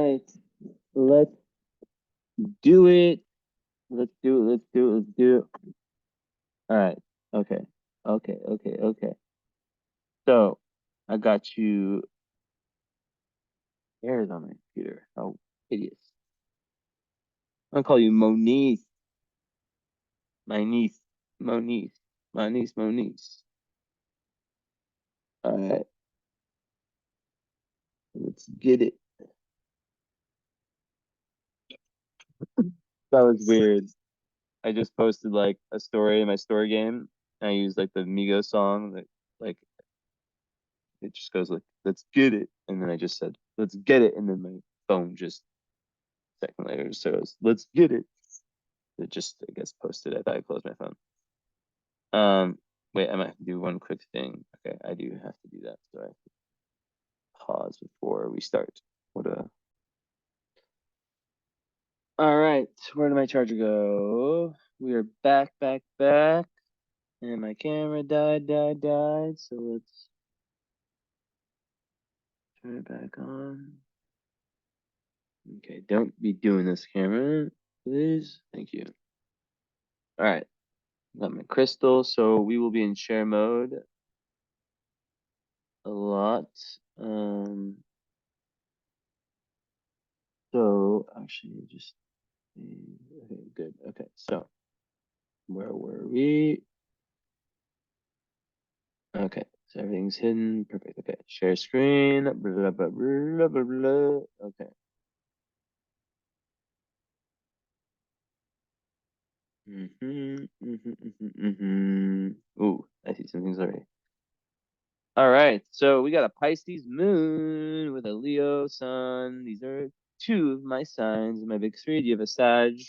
right. Let's do it. Let's do it. Let's do it. Let's do it. All right. Okay. Okay. Okay. Okay. So I got you. Errors on my computer. Oh, hideous. I'm gonna call you Monique. My niece. Monique. My niece. Monique. All right. Let's get it. That was weird. I just posted like a story in my story game. And I used like the Migos song that like it just goes like, let's get it. And then I just said, let's get it. And then my phone just a second later says, let's get it. It just, I guess, posted. I thought I closed my phone. Wait, I might do one quick thing. Okay, I do have to do that. So I have to pause before we start. What a. All right, where did my charger go? We are back. And my camera died. So let's turn it back on. Okay, don't be doing this, camera, please. Thank you. All right, got my crystal. So we will be in share mode a lot. So actually, just okay, good. Okay, so where were we? Okay, so everything's hidden. Perfect. Okay, share screen. Blah, blah, blah, blah, blah. Okay. Ooh, I see some things already. All right, so we got a Pisces moon with a Leo sun. These are two of my signs. My big three. Do you have a Sag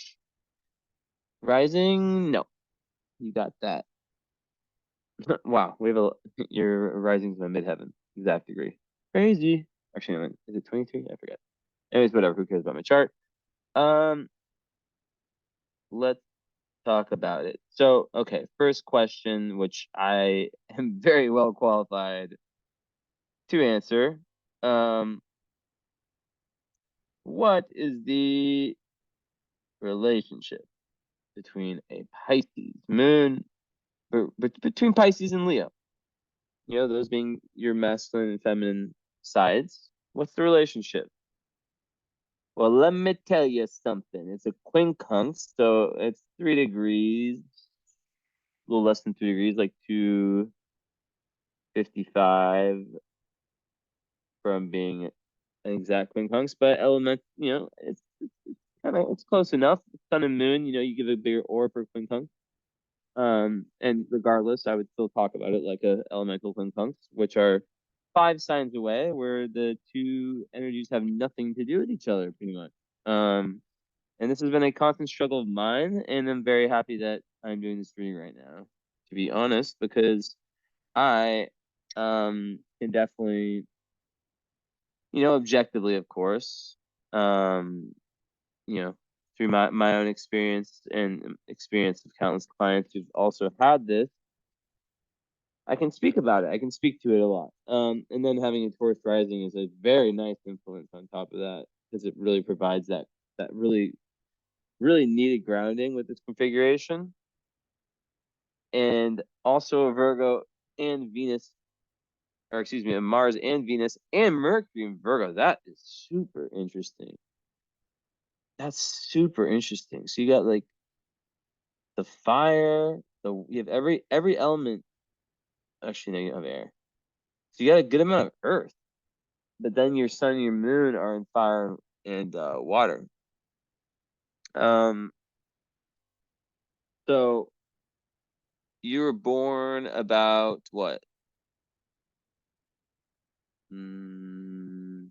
rising? No, you got that. Wow, we have a your rising's in my midheaven, exact degree. Crazy. Actually, no, is it 23? I forget. Anyways, whatever. Who cares about my chart? Um, let's talk about it. So, okay, first question, which I am very well qualified to answer. Um, what is the relationship between a Pisces moon, between Pisces and Leo? You know, those being your masculine and feminine sides. What's the relationship? Well, let me tell you something. It's a quincunx, so it's 3 degrees, a little less than 3 degrees, like 255 from being an exact quincunx, but element, it's kind of it's close enough. Sun and moon, you give a bigger orb for quincunx. And regardless, I would still talk about it like a elemental quincunx, which are 5 signs away, where the two energies have nothing to do with each other, pretty much. And this has been a constant struggle of mine, and I'm very happy that I'm doing this reading right now, to be honest, because I can definitely, objectively, of course, um, you know, through my own experience and experience of countless clients who've also had this, I can speak about it. I can speak to it a lot. And then having a Taurus rising is a very nice influence on top of that, because it really provides that really really needed grounding with this configuration. And also a Virgo and Venus, or excuse me, a Mars and Venus and Mercury in Virgo. That is super interesting. That's super interesting. So you got like the fire, you have every element. Actually, no, you don't have air. So you got a good amount of earth. But then your sun and your moon are in fire and water. Um, so you were born about what? 3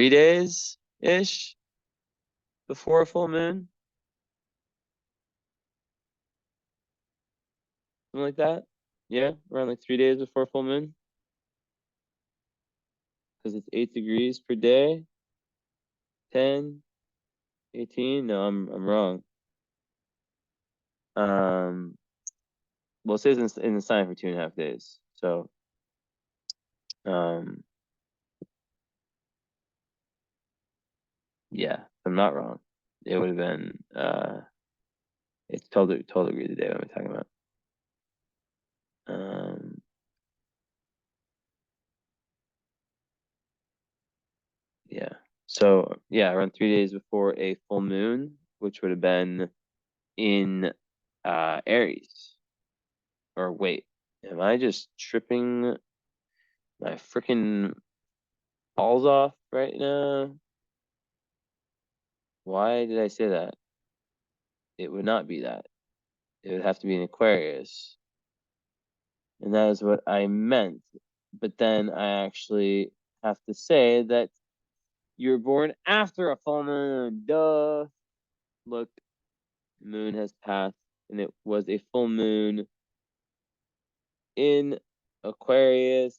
days ish before a full moon, something like that. Yeah, around like 3 days before full moon, because it's 8 degrees per day. 10, 18. No, I'm wrong. Um, well, it says in the sign for 2.5 days. So, um, Yeah, if I'm not wrong. It would have been it's totally the day what I'm talking about. Um yeah. So yeah, around 3 days before a full moon, which would have been in Aries. Or wait, am I just tripping my freaking balls off right now? Why did I say that? It would not be that. It would have to be an Aquarius. And that is what I meant. But then I actually have to say that you were born after a full moon. Duh. Look, moon has passed, and it was a full moon in Aquarius,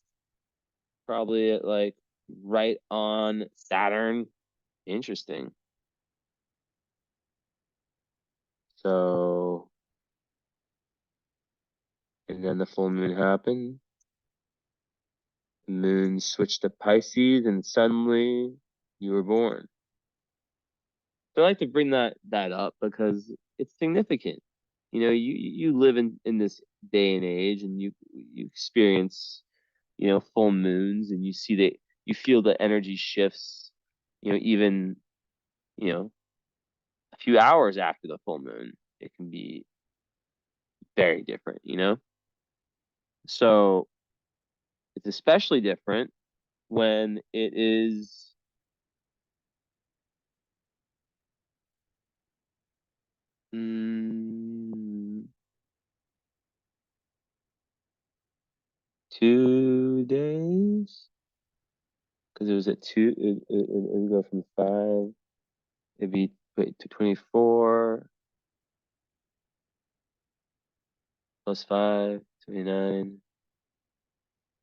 probably at like right on Saturn. Interesting. So, and then the full moon happened. The moon switched to Pisces, and suddenly you were born. So I like to bring that up because it's significant. You know, you live in this day and age, and you experience, full moons, and you feel the energy shifts. Even a few hours after the full moon, it can be very different. So it's especially different when it is mm, 2 days, because it was at two. It would go from 5. It'd be wait to 24 plus 5, 29.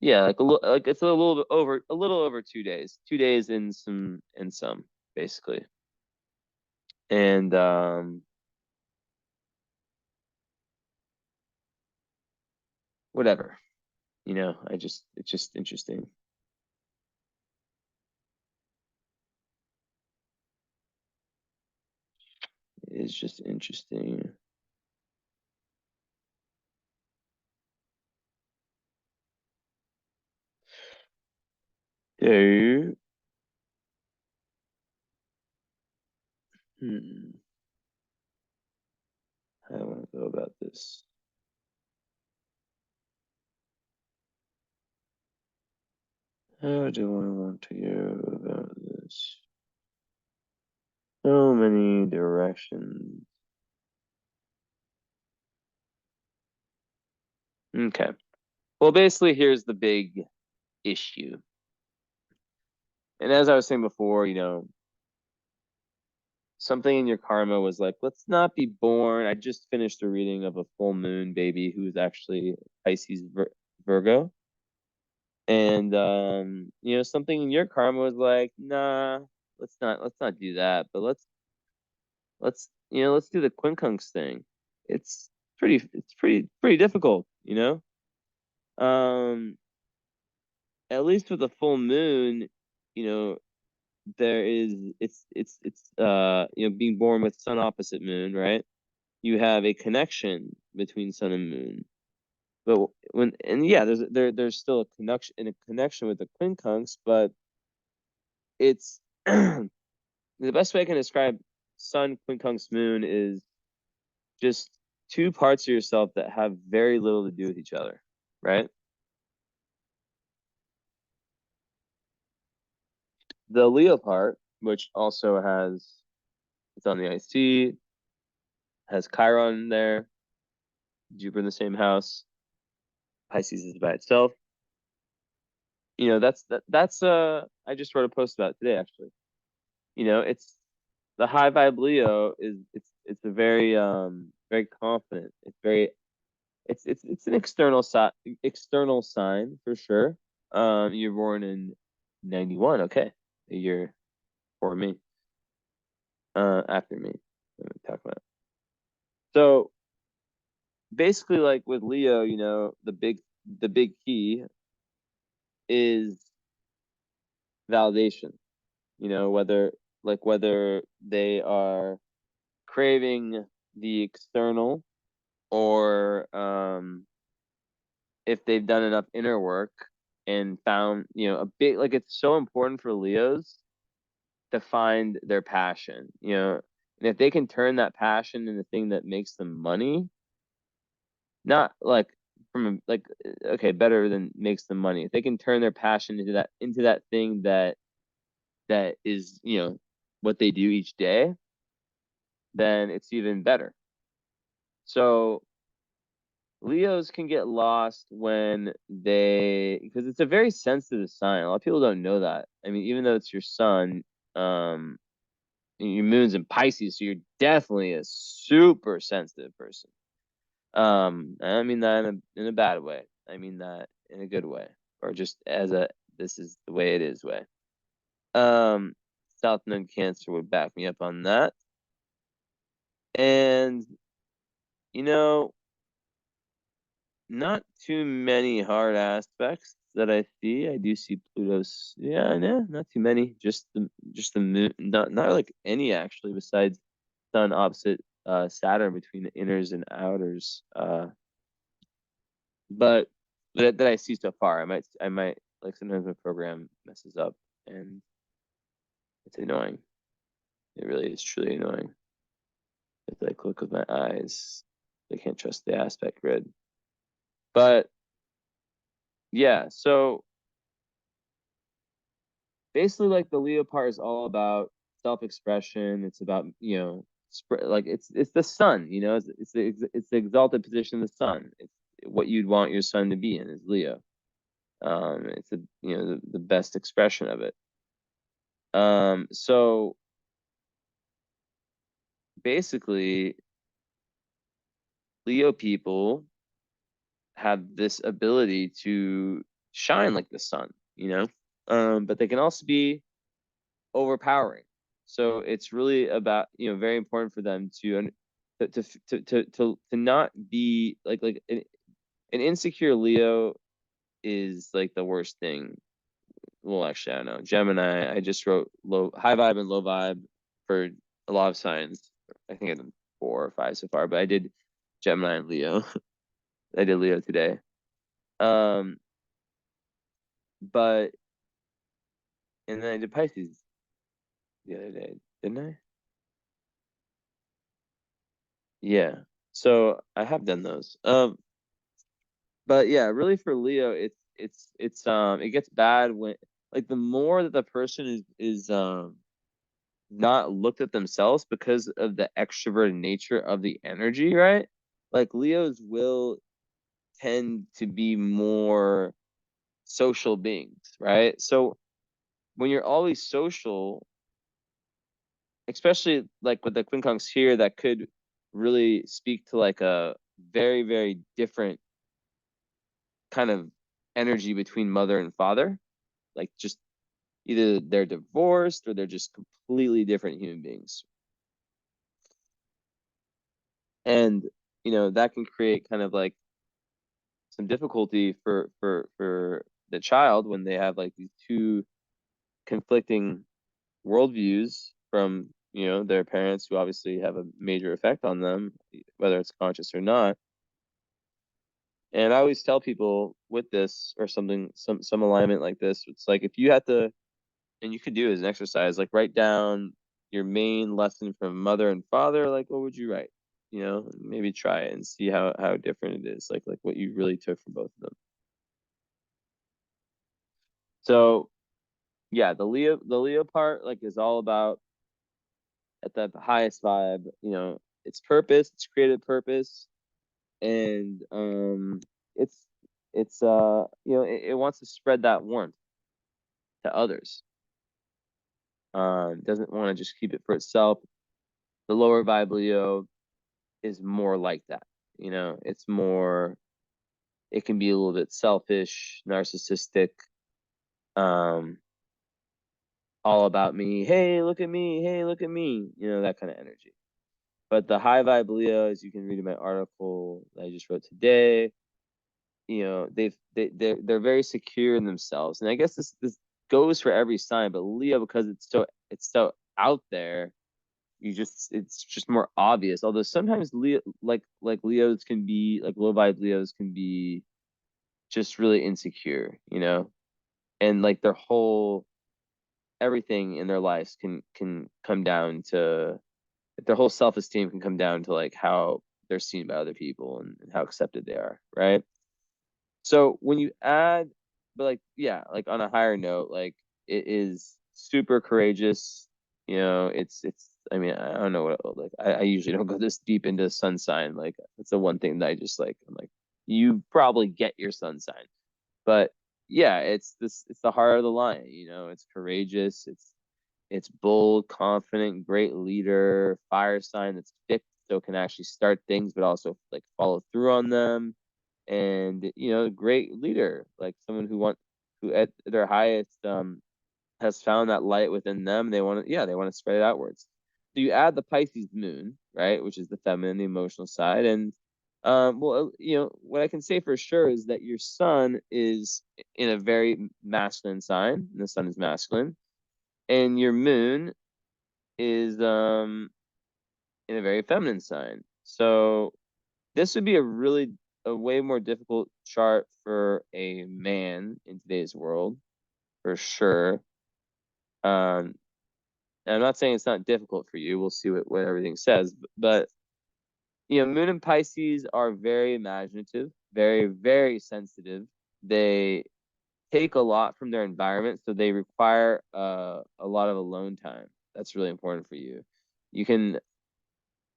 Yeah, like it's a little over 2 days. 2 days and some basically. And whatever. It's just interesting. It's just interesting. So, hmm, how do I want to go about this? How do I want to go about this? So many directions. Okay. Well, basically, here's the big issue. And as I was saying before, something in your karma was like, let's not be born. I just finished a reading of a full moon baby who is actually Pisces Virgo. And something in your karma was like, nah, let's not do that. But let's do the quincunx thing. It's pretty difficult, Um, at least with a full moon, you know, there is being born with sun opposite moon, right? You have a connection between sun and moon. But yeah, there's still a connection with the quincunx, but it's the best way I can describe sun quincunx moon is just two parts of yourself that have very little to do with each other, right? The Leo part, which also it's on the IC, has Chiron there, Jupiter in the same house, Pisces is by itself. That's I just wrote a post about it today actually. It's the high vibe Leo is it's a very confident. It's an external sign for sure. You're born in 91, okay. A year before me. After me. Talk about it. So basically like with Leo, the big key is validation. Whether like whether they are craving the external or if they've done enough inner work and found, a big, like it's so important for Leos to find their passion, and if they can turn that passion into the thing that makes them money, not like like, okay, better than makes them money. If they can turn their passion into that thing that is, what they do each day, then it's even better. So Leos can get lost because it's a very sensitive sign. A lot of people don't know that. I mean, even though it's your sun, um, your moon's in Pisces, so you're definitely a super sensitive person. I don't mean that in a bad way. I mean that in a good way, or just as this is the way it is way. Um, South Node Cancer would back me up on that. And, you know, not too many hard aspects that I see. I do see Pluto's, yeah, no, not too many. Just the moon, not like any actually, besides Sun opposite Saturn between the inners and outers. But that I see so far. I might like sometimes my program messes up and it's annoying. It really is truly annoying. If I click with my eyes, I can't trust the aspect grid. But yeah, so basically, like the Leo part is all about self-expression. It's about, like it's the sun. It's the exalted position of the sun. It's what you'd want your sun to be in is Leo. It's the best expression of it. So basically, Leo people have this ability to shine like the sun, but they can also be overpowering. So it's really about, very important for them to not be like an insecure Leo is like the worst thing. Well, actually, I don't know. Gemini, I just wrote high vibe and low vibe for a lot of signs. I think I did 4 or 5 so far, but I did Gemini and Leo. I did Leo today. Um, but and then I did Pisces the other day, didn't I? Yeah. So I have done those. But yeah, really for Leo, it gets bad when, like, the more that the person is not looked at themselves because of the extroverted nature of the energy, right? Like Leos will tend to be more social beings, right? So when you're always social, especially like with the quincunx here, that could really speak to like a very, very different kind of energy between mother and father. Like just either they're divorced or they're just completely different human beings. And that can create kind of like some difficulty for the child when they have like these two conflicting worldviews from their parents, who obviously have a major effect on them, whether it's conscious or not. And I always tell people with this or something, some alignment like this, it's like if you had to, and you could do it as an exercise, like write down your main lesson from mother and father, like what would you write? Maybe try it and see how different it is, like what you really took from both of them. So yeah, the Leo part like is all about, at the highest vibe, it's purpose, it's creative purpose, and it's it wants to spread that warmth to others. Doesn't want to just keep it for itself. The lower vibe Leo is more like that. It's more, it can be a little bit selfish, narcissistic, um, all about me. Hey, look at me. Hey, look at me. That kind of energy. But the high vibe Leo, as you can read in my article that I just wrote today, they're very secure in themselves. And I guess this goes for every sign, but Leo, because it's so out there. It's just more obvious. Although sometimes Leo, like Leos can be like low vibe Leos can be just really insecure, and like their whole everything in their lives can come down to their whole self-esteem can come down to like how they're seen by other people and how accepted they are, right? So when you add, but like, yeah, like on a higher note, like it is super courageous. I mean, I don't know what, like, I usually don't go this deep into sun sign. Like, it's the one thing that I just like, I'm like, you probably get your sun sign. But yeah, it's the heart of the lion, it's courageous. It's bold, confident, great leader, fire sign that's fixed, so can actually start things, but also like follow through on them, and great leader, like someone who at their highest has found that light within them. They want to spread it outwards. So you add the Pisces moon, right, which is the feminine, the emotional side, and well, what I can say for sure is that your sun is in a very masculine sign, and the sun is masculine, and your moon is in a very feminine sign. So this would be a way more difficult chart for a man in today's world, for sure. And I'm not saying it's not difficult for you. We'll see what everything says. But Moon and Pisces are very imaginative, very, very sensitive. They take a lot from their environment, so they require a lot of alone time. That's really important for you. You can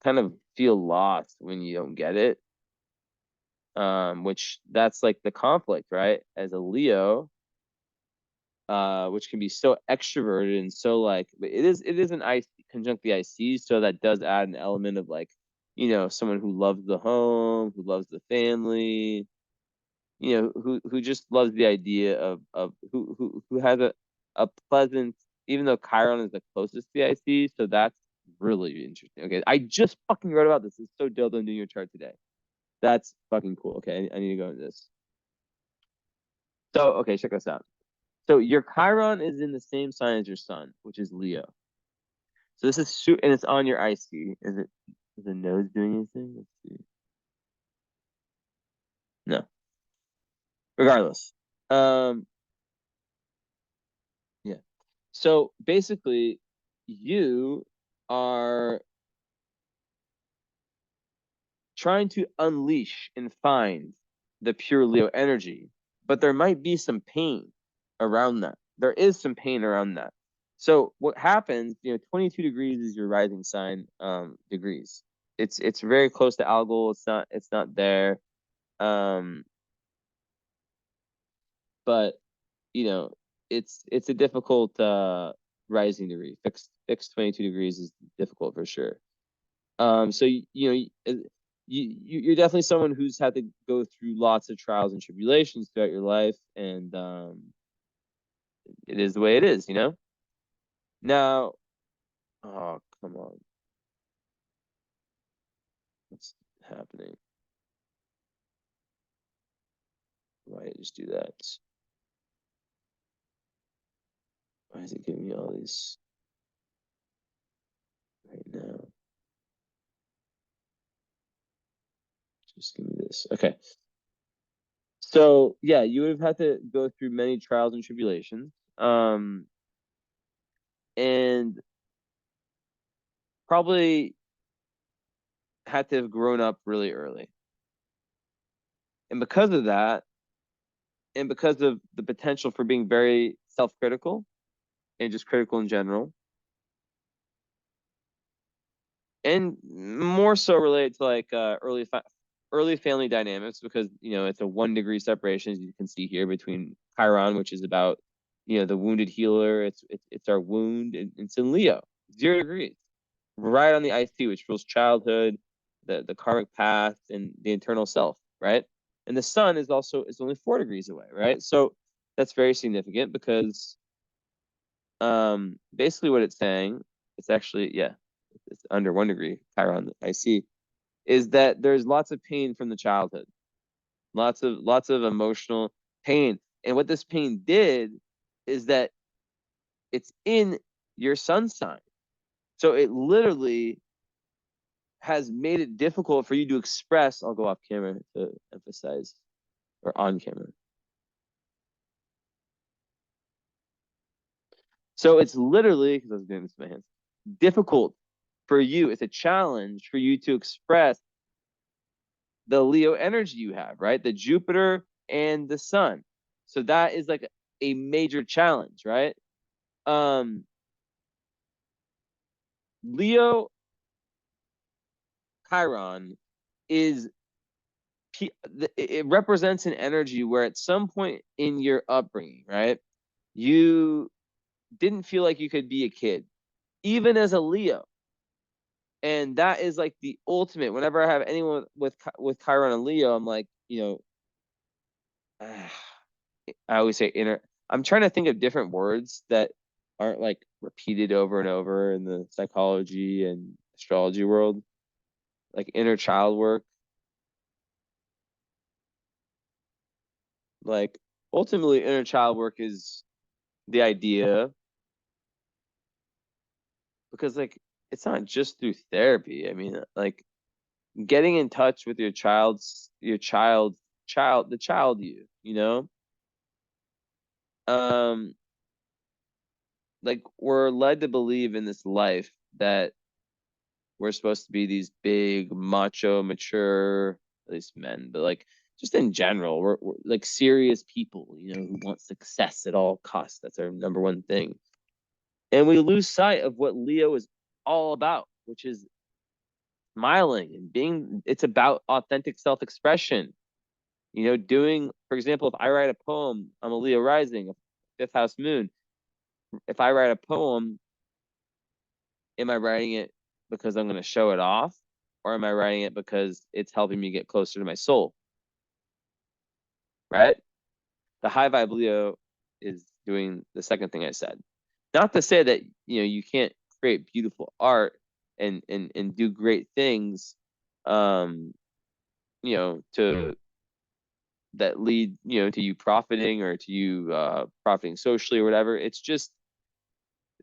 kind of feel lost when you don't get it, which that's like the conflict, right? As a Leo, which can be so extroverted and so like, but it is an ice conjunct the IC, so that does add an element of like, someone who loves the home, who loves the family, who just loves the idea of who has a pleasant, even though Chiron is the closest to the IC, so that's really interesting. Okay, I just fucking wrote about this. It's so dope. I'm doing your chart today. That's fucking cool. Okay, I need to go into this. So, okay, check this out. So your Chiron is in the same sign as your sun, which is Leo. So this is and it's on your IC. Is the nose doing anything? Let's see. No. Regardless. Um, yeah. So basically, you are trying to unleash and find the pure Leo energy, but there might be some pain around that. There is some pain around that. So what happens, 22 degrees is your rising sign degrees. It's very close to algal. It's not there. Um, but it's a difficult rising degree. Fixed 22 degrees is difficult for sure. So you're definitely someone who's had to go through lots of trials and tribulations throughout your life, and it is the way it is. Now, oh come on, what's happening? Why did it just do that? Why is it giving me all these right now? Just give me this. Okay. So yeah, you would have had to go through many trials and tribulations. And probably had to have grown up really early. And because of that, and because of the potential for being very self-critical and just critical in general, and more so related to like early family dynamics, because it's a 1 degree separation, as you can see here, between Chiron, which is about the wounded healer. It's our wound, and it's in Leo, 0 degrees, right on the IC, which rules childhood, the karmic past, and the internal self, right? And the sun is only 4 degrees away, right? So that's very significant because basically what it's saying, it's actually, yeah, it's under 1 degree Chiron IC, is that there's lots of pain from the childhood, lots of emotional pain. And what this pain did is that it's in your sun sign. So it literally has made it difficult for you to express. I'll go off camera to emphasize, or on camera. So it's literally, because I was doing this with my hands, difficult for you. It's a challenge for you to express the Leo energy you have, right? The Jupiter and the Sun. So that is like a major challenge, right? Leo Chiron is it represents an energy where at some point in your upbringing, right, you didn't feel like you could be a kid, even as a Leo. And that is like the ultimate. Whenever I have anyone with Chiron and Leo, I'm like, I always say inner. I'm trying to think of different words that aren't like repeated over and over in the psychology and astrology world, like inner child work. Like ultimately, inner child work is the idea, because like it's not just through therapy. I mean, like getting in touch with your the child um like we're led to believe in this life that we're supposed to be these big macho mature, at least men, but like just in general we're like serious people, who want success at all costs. That's our number one thing. And we lose sight of what Leo is all about, which is smiling and being. It's about authentic self-expression. Doing, for example, if I write a poem, I'm a Leo rising, a fifth house moon. If I write a poem, am I writing it because I'm going to show it off, or am I writing it because it's helping me get closer to my soul? Right? The high vibe Leo is doing the second thing I said. Not to say that you can't create beautiful art and do great things, to that lead to you profiting, or to you profiting socially or whatever. It's just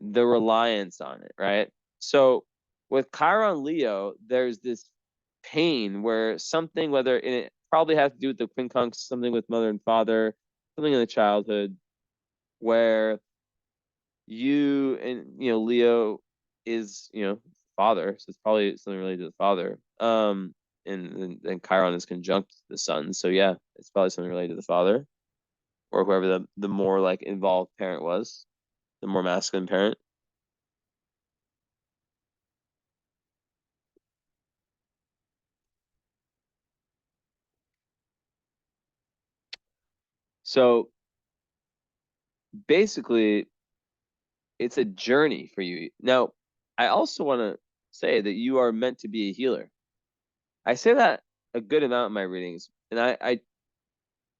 the reliance on it, right? So with Chiron Leo, there's this pain where something, whether it probably has to do with the quincunx, something with mother and father, something in the childhood, where you and Leo is father, so it's probably something related to the father. And Chiron is conjunct the sun, so yeah, it's probably something related to the father, or whoever the more like involved parent was, the more masculine parent. So basically, it's a journey for you. Now, I also want to say that you are meant to be a healer. I say that a good amount in my readings, and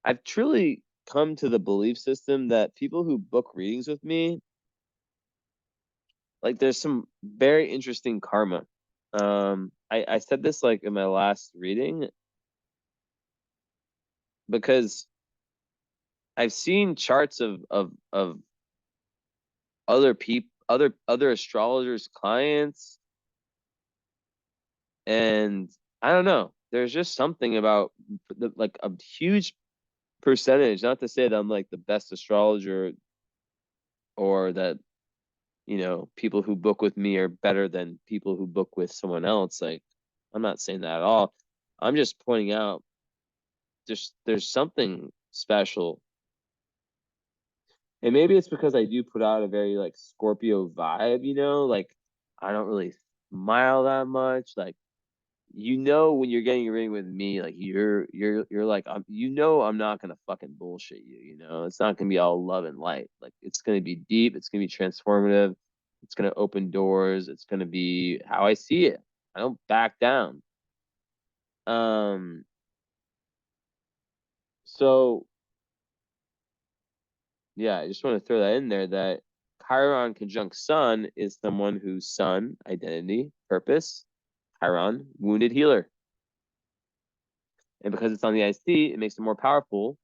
I've truly come to the belief system that people who book readings with me, like there's some very interesting karma. I said this like in my last reading, because I've seen charts of other astrologers clients, and I don't know, there's just something about like a huge percentage, not to say that I'm like the best astrologer, or that people who book with me are better than people who book with someone else. Like, I'm not saying that at all. I'm just pointing out there's something special. And maybe it's because I do put out a very like Scorpio vibe, like I don't really smile that much. Like, when you're getting a reading with me, like you're like, I'm not gonna fucking bullshit you. It's not gonna be all love and light. Like, it's gonna be deep. It's gonna be transformative. It's gonna open doors. It's gonna be how I see it. I don't back down. Um. So yeah, I just want to throw that in there, that Chiron conjunct Sun is someone whose Sun, identity, purpose, Chiron, wounded healer. And because it's on the IC, it makes it more powerful,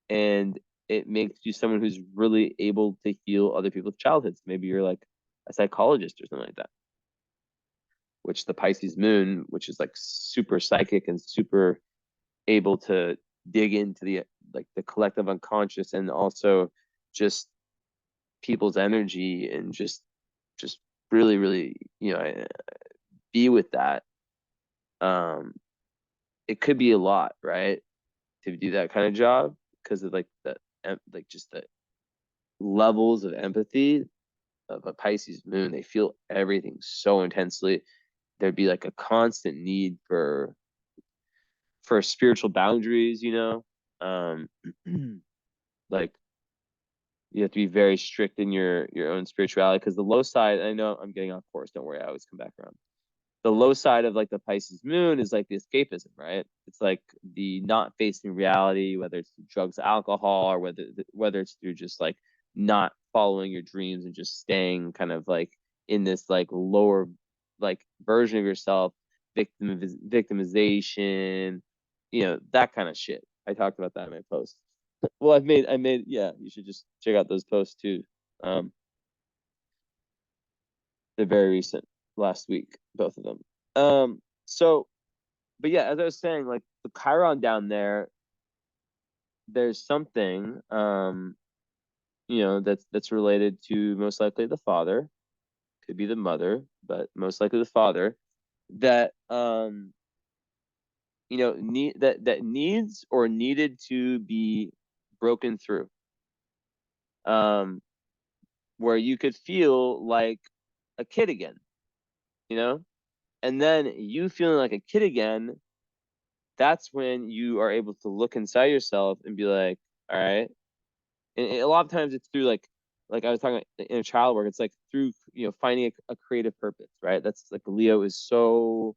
and it makes you someone who's really able to heal other people's childhoods. Maybe you're like a psychologist or something like that. which the Pisces moon, which is like super psychic and super able to dig into the collective unconscious, and also just people's energy, and just really, really, be with that. It could be a lot, right? To do that kind of job, because of just the levels of empathy of a Pisces moon. They feel everything so intensely. There'd be like a constant need for spiritual boundaries, um like you have to be very strict in your own spirituality, because the low side, I know I'm getting off course, don't worry, I always come back around. The low side of like the Pisces moon is like the escapism, right? It's like the not facing reality, whether it's through drugs, alcohol, or whether it's through just like not following your dreams and just staying kind of like in this like lower like version of yourself, victimization, that kind of shit. I talked about that in my post. Well, yeah, you should just check out those posts too. They're very recent, last week, both of them. So, but yeah, as I was saying, like the Chiron down there, there's something, that's related to most likely the father, could be the mother, but most likely the father, that that needs or needed to be broken through. Where you could feel like a kid again, you know? And then you feeling like a kid again, that's when you are able to look inside yourself and be like, all right. And a lot of times it's through like I was talking about inner child work. It's like through, finding a creative purpose, right? That's like Leo is so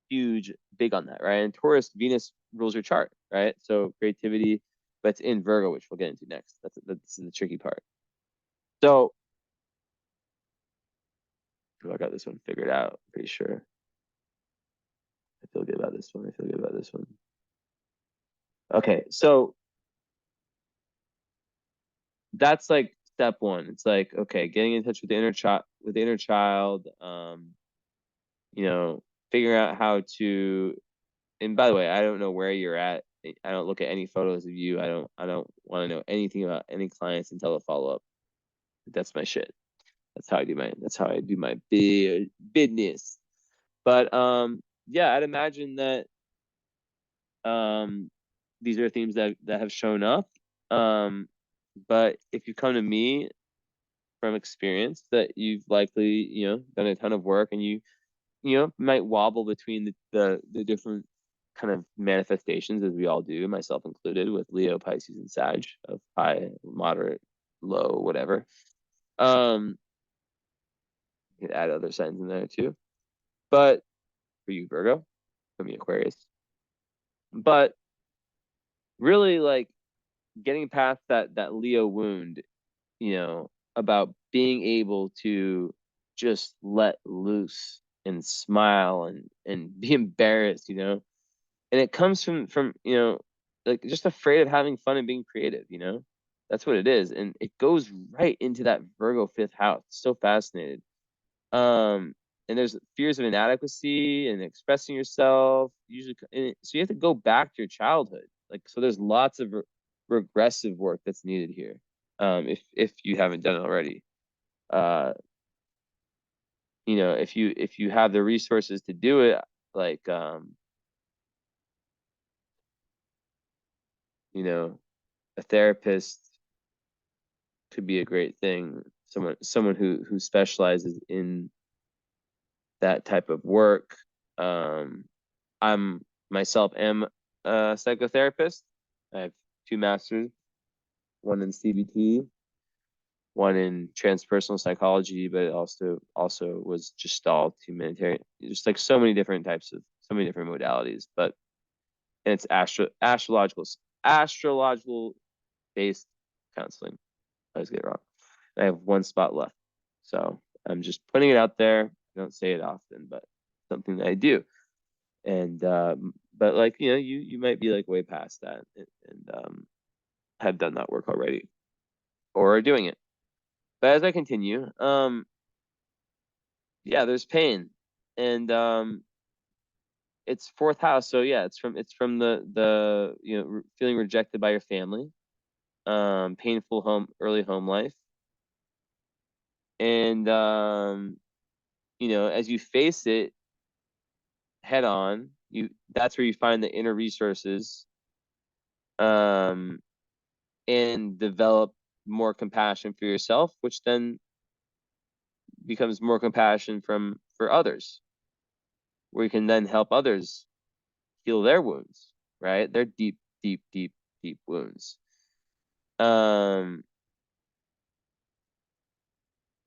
huge, big on that, right? And Taurus, Venus rules your chart, right? So creativity, but it's in Virgo, which we'll get into next. That's the tricky part. So I got this one figured out, I'm pretty sure. I feel good about this one. I feel good about this one. Okay, so that's like step one. It's like, okay, getting in touch with the inner child, figuring out how to, and by the way, I don't know where you're at. I don't look at any photos of you. I don't want to know anything about any clients until the follow-up. That's my shit. That's how I do my business. But yeah, I'd imagine that these are themes that have shown up. But if you come to me from experience, that you've likely, done a ton of work, and you might wobble between the different kind of manifestations, as we all do, myself included, with Leo, Pisces, and Sag, of high, moderate, low, whatever. You could add other signs in there too. But for you, Virgo, for me, Aquarius. But really, like, getting past that Leo wound, about being able to just let loose and smile and be embarrassed, and it comes from like just afraid of having fun and being creative. That's what it is, and it goes right into that Virgo fifth house. So fascinated. And there's fears of inadequacy and expressing yourself usually, so you have to go back to your childhood. Like, so there's lots of regressive work that's needed here, if you haven't done it already. uh if you have the resources to do it, like, a therapist could be a great thing. Someone who specializes in that type of work. I'm myself am a psychotherapist. I have 2 masters, one in CBT, one in transpersonal psychology, but it also was Gestalt, humanitarian, just like so many different modalities. But and it's astrological based counseling. I always get it wrong. I have 1 spot left, so I'm just putting it out there. I don't say it often, but something that I do. And but like, you might be like way past that, and have done that work already, or are doing it. But as I continue, yeah, there's pain. And it's fourth house, so yeah, it's from the feeling rejected by your family, painful early home life, and as you face it head on, that's where you find the inner resources, um, and develop more compassion for yourself, which then becomes more compassion for others, where you can then help others heal their wounds, right? Their deep, deep, deep, deep wounds.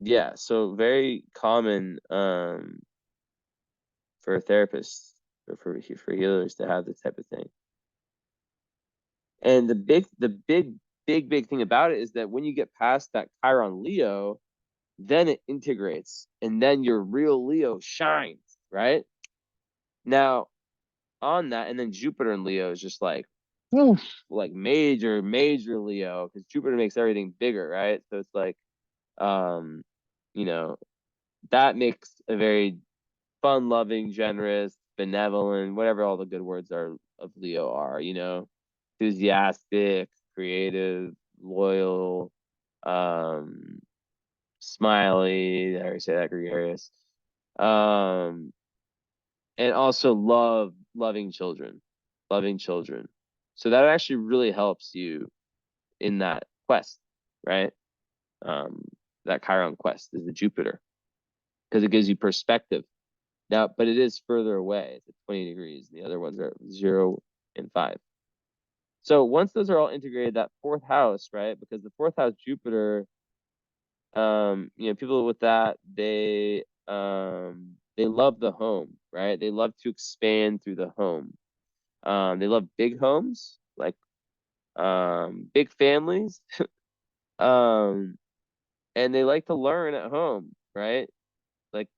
Yeah, so very common for therapists or for healers to have this type of thing. And the big thing about it is that when you get past that Chiron Leo, then it integrates, and then your real Leo shines, right? Now, on that, and then Jupiter and Leo is just like, oof, like major, major Leo, because Jupiter makes everything bigger, right? So it's like, um, you know, that makes a very fun-loving, generous, benevolent, whatever all the good words are of Leo are, enthusiastic, creative, loyal, um, smiley, I already say that, gregarious, um, and also loving children. So that actually really helps you in that quest, right? Um, that Chiron quest is the Jupiter, because it gives you perspective. Now, but it is further away. It's at 20 degrees. The other ones are 0 and 5. So once those are all integrated, that fourth house, right? Because the fourth house Jupiter, people with that, they love the home, right? They love to expand through the home. They love big homes, like big families. Um, and they like to learn at home, right? Like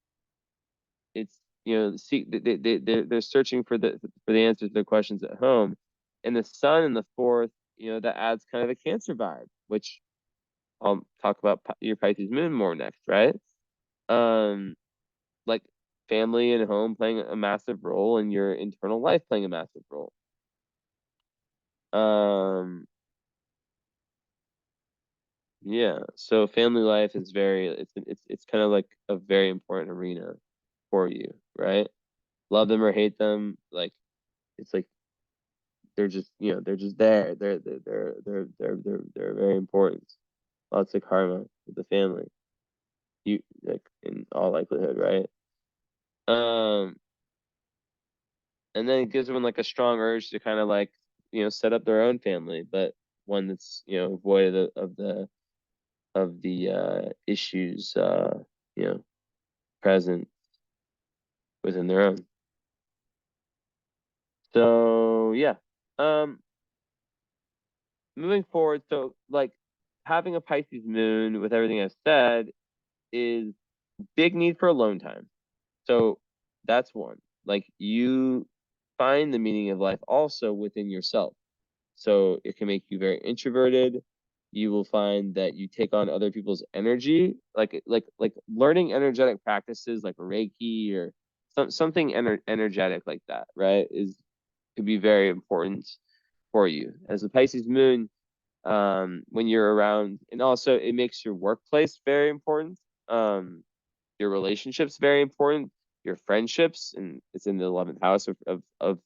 it's see they're searching for the answers to their questions at home, and the sun in the fourth, that adds kind of a Cancer vibe, which I'll talk about your Pisces moon more next, right? um like family and home playing a massive role, and your internal life playing a massive role. um yeah, so family life is it's kind of like a very important arena for you, right? Love them or hate them, like it's like they're just there. They're very important. Lots of karma with the family. You like in all likelihood, right? Um, and then it gives them like a strong urge to kind of like set up their own family, but one that's void of the issues you know present within their own. So yeah, um, moving forward, so like having a Pisces moon with everything I've said is big need for alone time. So that's one. Like you find the meaning of life also within yourself. So it can make you very introverted. You will find that you take on other people's energy, like learning energetic practices like Reiki or something energetic like that, right? Could be very important for you. As a Pisces moon, when you're around, and also it makes your workplace very important. Your relationships very important, your friendships, and it's in the 11th house of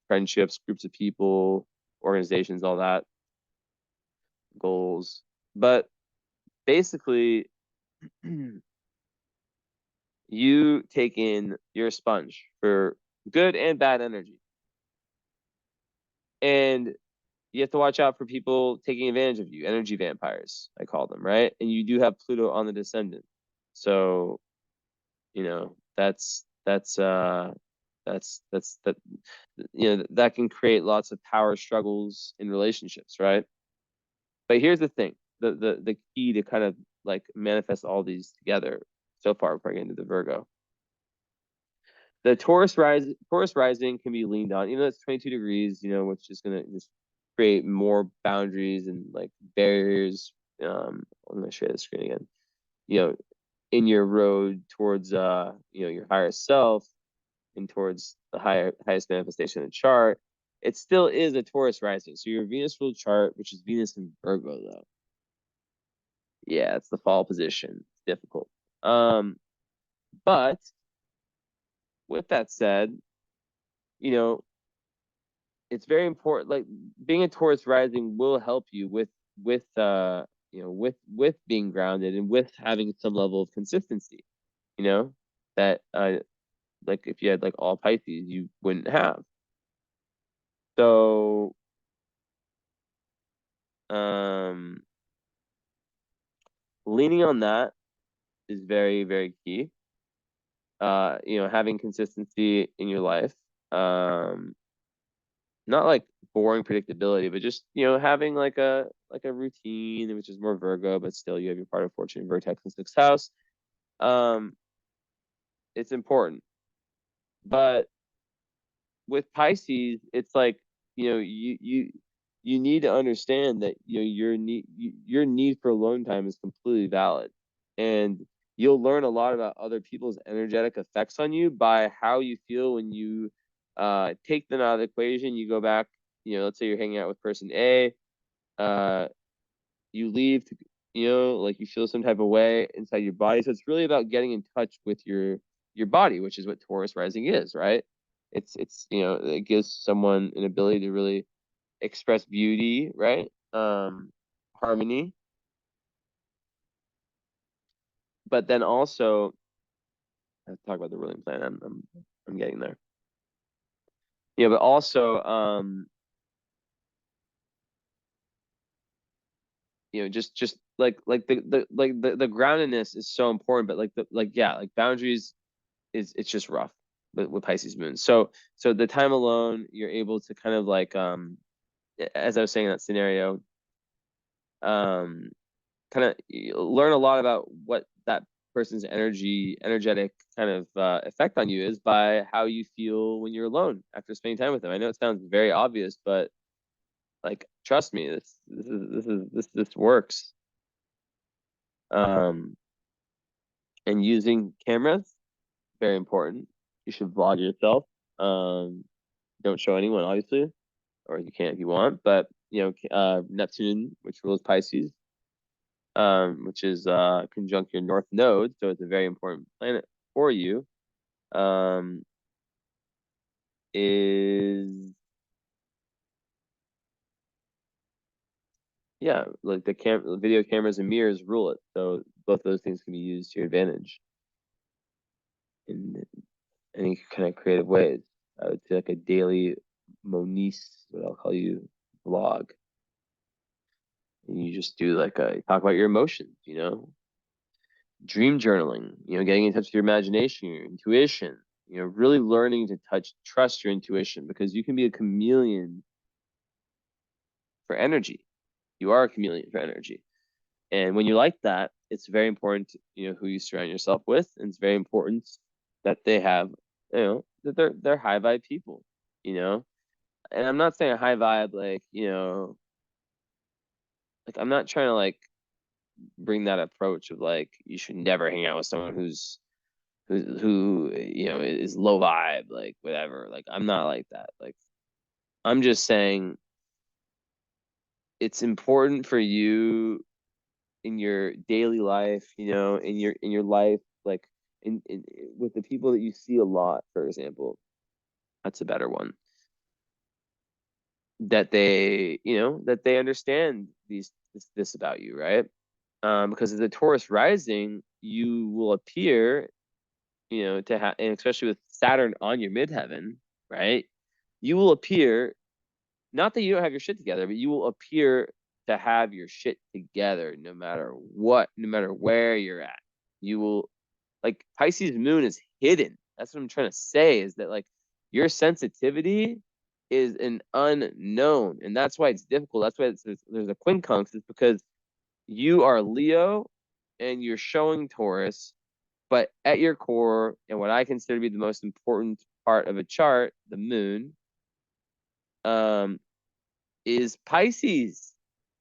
friendships, groups of people, organizations, all that, goals. But basically, you take in your sponge for good and bad energy, and you have to watch out for people taking advantage of you, energy vampires, I call them, right? And you do have Pluto on the descendant, so that that can create lots of power struggles in relationships, right? But here's the thing, the key to kind of like manifest all these together so far before I get into the Virgo. The Taurus rising can be leaned on, even though it's 22 degrees, which is gonna just create more boundaries and like barriers. I'm gonna share the screen again. You know, in your road towards your higher self and towards the highest manifestation in the chart, it still is a Taurus rising. So your Venus ruled chart, which is Venus in Virgo, though. Yeah, it's the fall position. It's difficult. But with that said, you know, it's very important. Like being a Taurus rising will help you with being grounded and with having some level of consistency. That like if you had like all Pisces, you wouldn't have. So um leaning on that is very, very key. Having consistency in your life. Not like boring predictability, but just, having like a routine, which is more Virgo, but still you have your part of fortune, vertex, and sixth house. Um, it's important. But with Pisces, it's like, you need to understand that your need for alone time is completely valid. And you'll learn a lot about other people's energetic effects on you by how you feel when you take them out of the equation. You go back, let's say you're hanging out with person A, uh, you leave to, like you feel some type of way inside your body. So it's really about getting in touch with your body, which is what Taurus rising is, right? It gives someone an ability to really express beauty, right? Harmony, but then also I have to talk about the ruling plan. I'm getting there. Yeah, but also just like the groundedness is so important, but like boundaries it's just rough with Pisces moon. So the time alone, you're able to kind of like as I was saying in that scenario, um kind of learn a lot about what that person's energetic kind of effect on you is by how you feel when you're alone after spending time with them. I know it sounds very obvious, but like trust me, this works. Um, and using cameras, very important. You should vlog yourself. Um, don't show anyone, obviously, or you can if you want. But Neptune, which rules Pisces, which is conjunct your North Node, so it's a very important planet for you. Is Yeah, like the video cameras and mirrors rule it. So both those things can be used to your advantage in any kind of creative ways. I would say like a daily Moniz, what I'll call you, vlog. And you just do like talk about your emotions, dream journaling, getting in touch with your imagination, your intuition, really learning to trust your intuition because you can be a chameleon for energy. You are a chameleon for energy. And when you like that, it's very important, who you surround yourself with. And it's very important that they have, that they're high vibe people, you know? And I'm not saying a high vibe, like I'm not trying to like bring that approach of like, you should never hang out with someone who is low vibe, like whatever. Like I'm not like that. Like I'm just saying it's important for you in your daily life, in your life, like in with the people that you see a lot, for example, that's a better one. That they understand this about you, right? Because as a Taurus rising, you will appear, to have, and especially with Saturn on your midheaven, right? You will appear, not that you don't have your shit together, but you will appear to have your shit together no matter what, no matter where you're at. You will, like Pisces moon is hidden. That's what I'm trying to say is that like your sensitivity is an unknown. And that's why it's difficult. That's why there's a quincunx, is because you are Leo and you're showing Taurus, but at your core, and what I consider to be the most important part of a chart, the moon, um, is Pisces.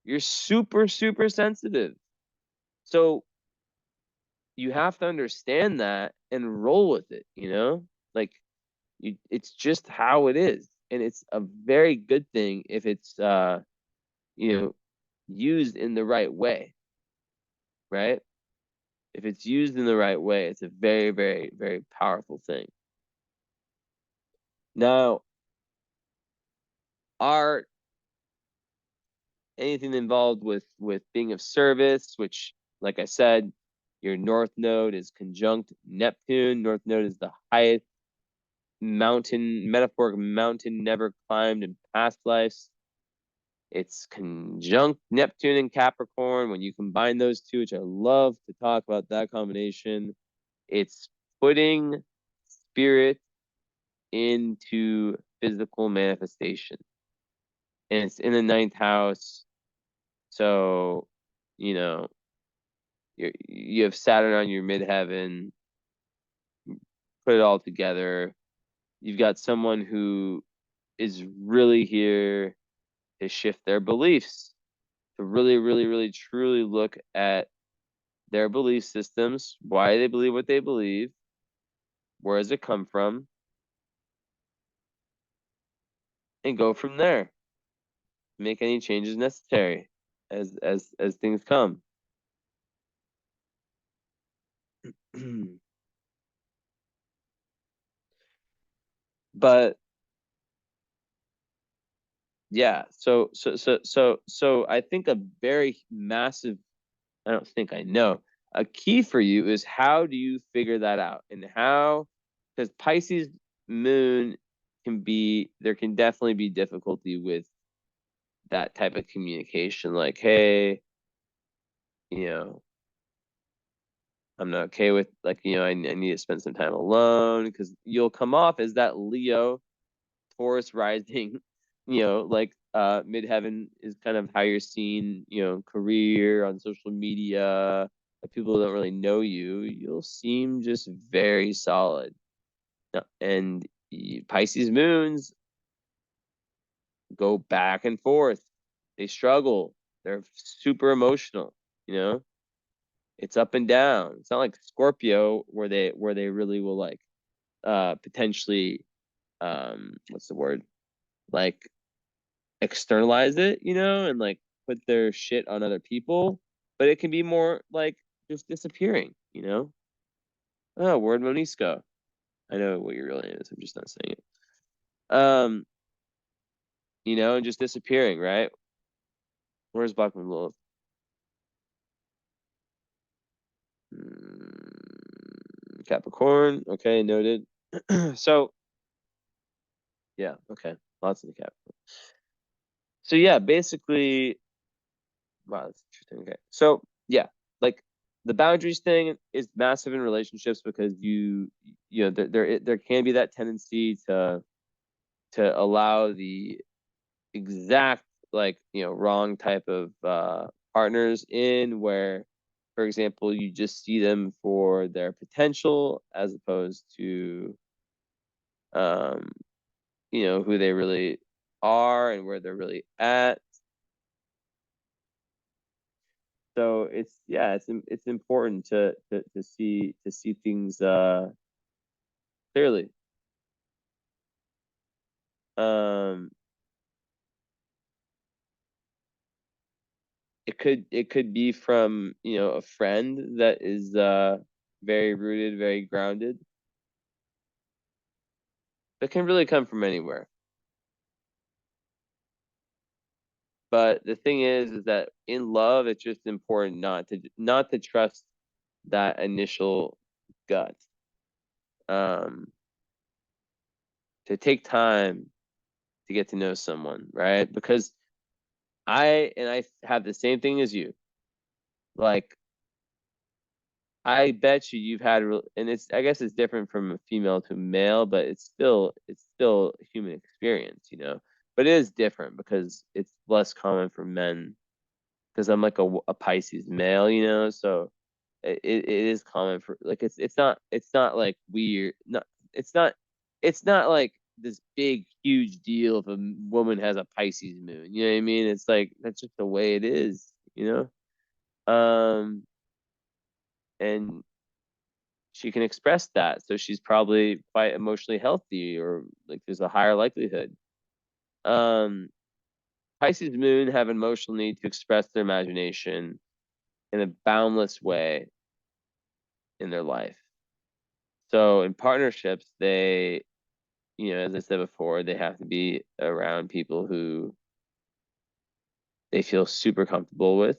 You're super, super sensitive. So you have to understand that and roll with it, like it's just how it is. And it's a very good thing if it's, used in the right way, right? If it's used in the right way, it's a very, very, very powerful thing. Now, art, anything involved with being of service, which, like I said, your north node is conjunct Neptune. North node is the highest mountain, metaphoric mountain never climbed in past lives. It's conjunct Neptune and Capricorn. When you combine those two, which I love to talk about that combination, it's putting spirit into physical manifestation. And it's in the ninth house. So, you have Saturn on your midheaven, put it all together. You've got someone who is really here to shift their beliefs, to really, really, really, truly look at their belief systems, why they believe what they believe, where does it come from, and go from there. Make any changes necessary as things come. But yeah, so I think a very massive, I don't think I know, a key for you is how do you figure that out? And how, because Pisces moon there can definitely be difficulty with that type of communication. Like, hey, you know, I'm not okay with, like, I need to spend some time alone, because you'll come off as that Leo Taurus rising, like midheaven is kind of how you're seen, career on social media. If people don't really know you, you'll seem just very solid. And Pisces moons go back and forth. They struggle. They're super emotional, you know? It's up and down. It's not like Scorpio where they really will, like, potentially, what's the word? Like, externalize it, and like put their shit on other people. But it can be more like just disappearing, Oh, word Monisco. I know what your real name is. I'm just not saying it. And just disappearing, right? Where's Bachman Wolf? Capricorn. Okay, noted. So, yeah, okay. Lots of the Capricorn. So yeah, basically, wow, that's interesting. Okay. So yeah, like the boundaries thing is massive in relationships, because there can be that tendency to allow the exact, like, wrong type of partners in, where, for example, you just see them for their potential as opposed to um who they really are and where they're really at. So it's important to see things clearly. Um, it could be from, a friend that is very rooted, very grounded. It can really come from anywhere. But the thing is that in love, it's just important not to trust that initial gut. To take time to get to know someone, right? Because I have the same thing as you. Like, I bet you've had, and I guess it's different from a female to a male, but it's still a human experience, But it is different because it's less common for men, because I'm like a Pisces male, so it is common for, like, it's not like weird, not it's not like this big huge deal if a woman has a Pisces moon. You know what I mean? It's like that's just the way it is, and she can express that. So she's probably quite emotionally healthy, or like there's a higher likelihood. Um, Pisces moon have an emotional need to express their imagination in a boundless way in their life. So in partnerships, they, as I said before, they have to be around people who they feel super comfortable with.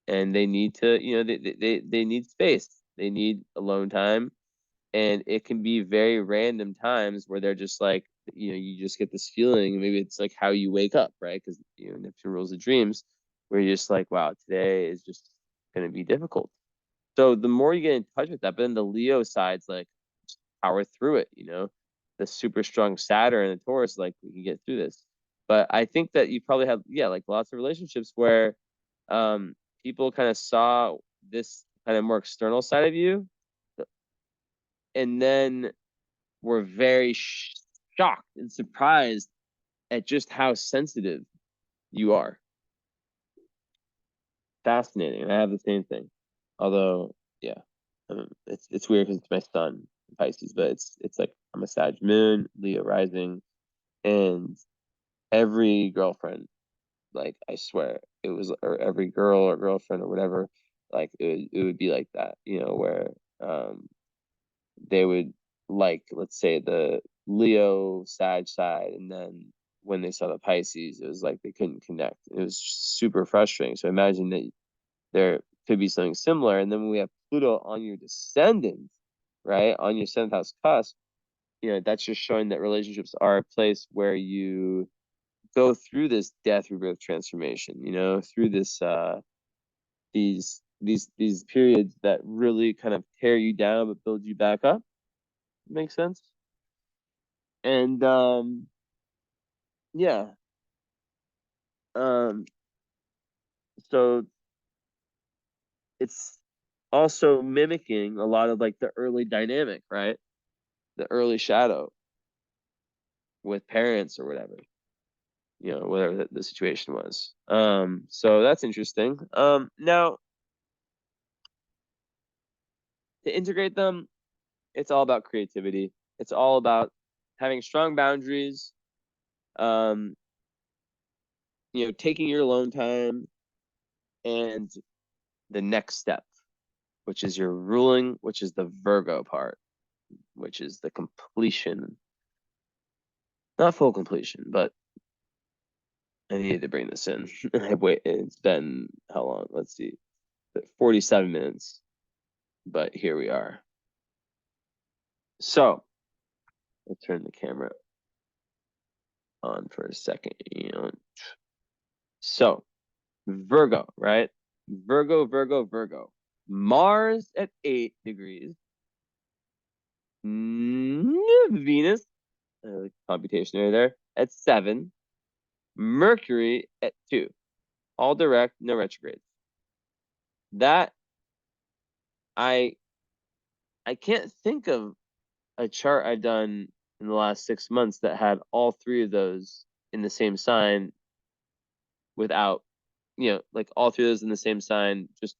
And they need to, they need space. They need alone time. And it can be very random times where they're just like, you just get this feeling. Maybe it's like how you wake up, right? Because, Neptune rules the dreams, where you're just like, wow, today is just going to be difficult. So the more you get in touch with that, but then the Leo side's like, power through it, the super strong Saturn and the Taurus, like, we can get through this. But I think that you probably have, like lots of relationships where people kind of saw this kind of more external side of you, and then were very shocked and surprised at just how sensitive you are. Fascinating. I have the same thing. Although, yeah, it's weird because it's my sun, Pisces, but it's like I'm a Sag moon, Leo rising, and every girlfriend, like I swear, it was, or every girl or girlfriend or whatever, like it would be like that, where they would like, let's say, the Leo Sag side, and then when they saw the Pisces, it was like they couldn't connect. It was super frustrating. So imagine that there could be something similar. And then when we have Pluto on your descendant, right, on your seventh house cusp, that's just showing that relationships are a place where you go through this death, rebirth, transformation, through this these periods that really kind of tear you down but build you back up. Makes sense? And yeah. Um so it's also mimicking a lot of like the early dynamic, right? The early shadow with parents or whatever, whatever the situation was. So that's interesting. Now to integrate them, it's all about creativity. It's all about having strong boundaries, um, taking your alone time, and the next step, which is your ruling, which is the Virgo part, which is the completion. Not full completion, but I needed to bring this in. It's been how long? Let's see, 47 minutes, but here we are. So I'll turn the camera on for a second. So Virgo, right? Virgo, Virgo, Virgo. Mars at 8 degrees. Venus, computation there, at 7. Mercury at 2. All direct, no retrogrades. That I can't think of a chart I've done in the last 6 months that had all three of those in the same sign without, like all three of those in the same sign, just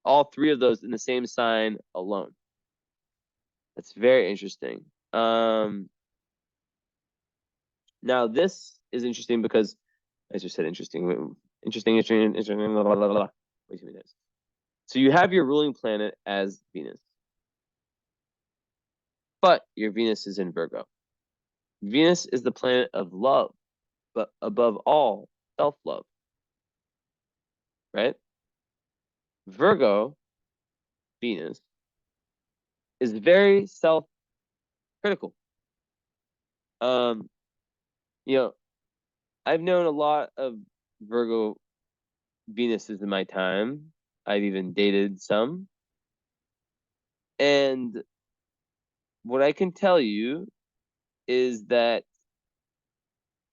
all three of those in the same sign alone. That's very interesting. Now this is interesting because, as you said, interesting, blah, blah, blah, blah. Wait 2 minutes. So you have your ruling planet as Venus, but your Venus is in Virgo. Venus is the planet of love, but above all, self-love, right? Virgo, Venus, is very self-critical. Um, you know, I've known a lot of Virgo Venuses in my time. I've even dated some. And what I can tell you is that,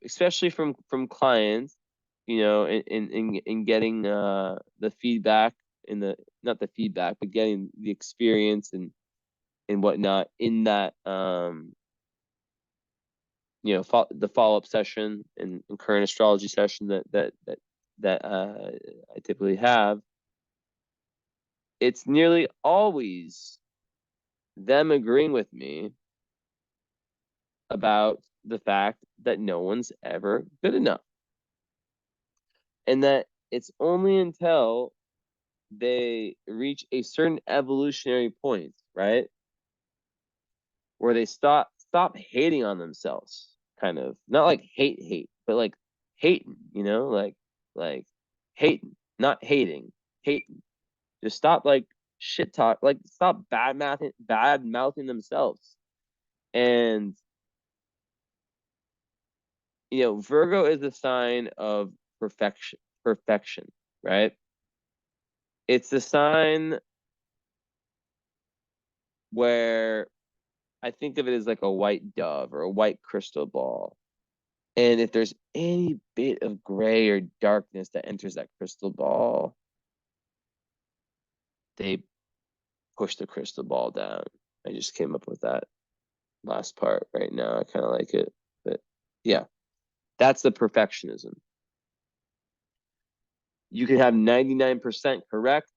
especially from clients, in getting the feedback, in the not the feedback, but getting the experience and whatnot in that the follow-up session and current astrology session that I typically have, it's nearly always them agreeing with me about the fact that no one's ever good enough. And that it's only until they reach a certain evolutionary point, right? Where they stop hating on themselves, kind of. Not like hate, but like hating, like hating, not hating, hating. Just stop like shit talk, like stop bad mouthing themselves. And Virgo is a sign of perfection, right? It's a sign where I think of it as like a white dove or a white crystal ball. And if there's any bit of gray or darkness that enters that crystal ball, they push the crystal ball down. I just came up with that last part right now. I kind of like it. But yeah, that's the perfectionism. You can have 99% correct,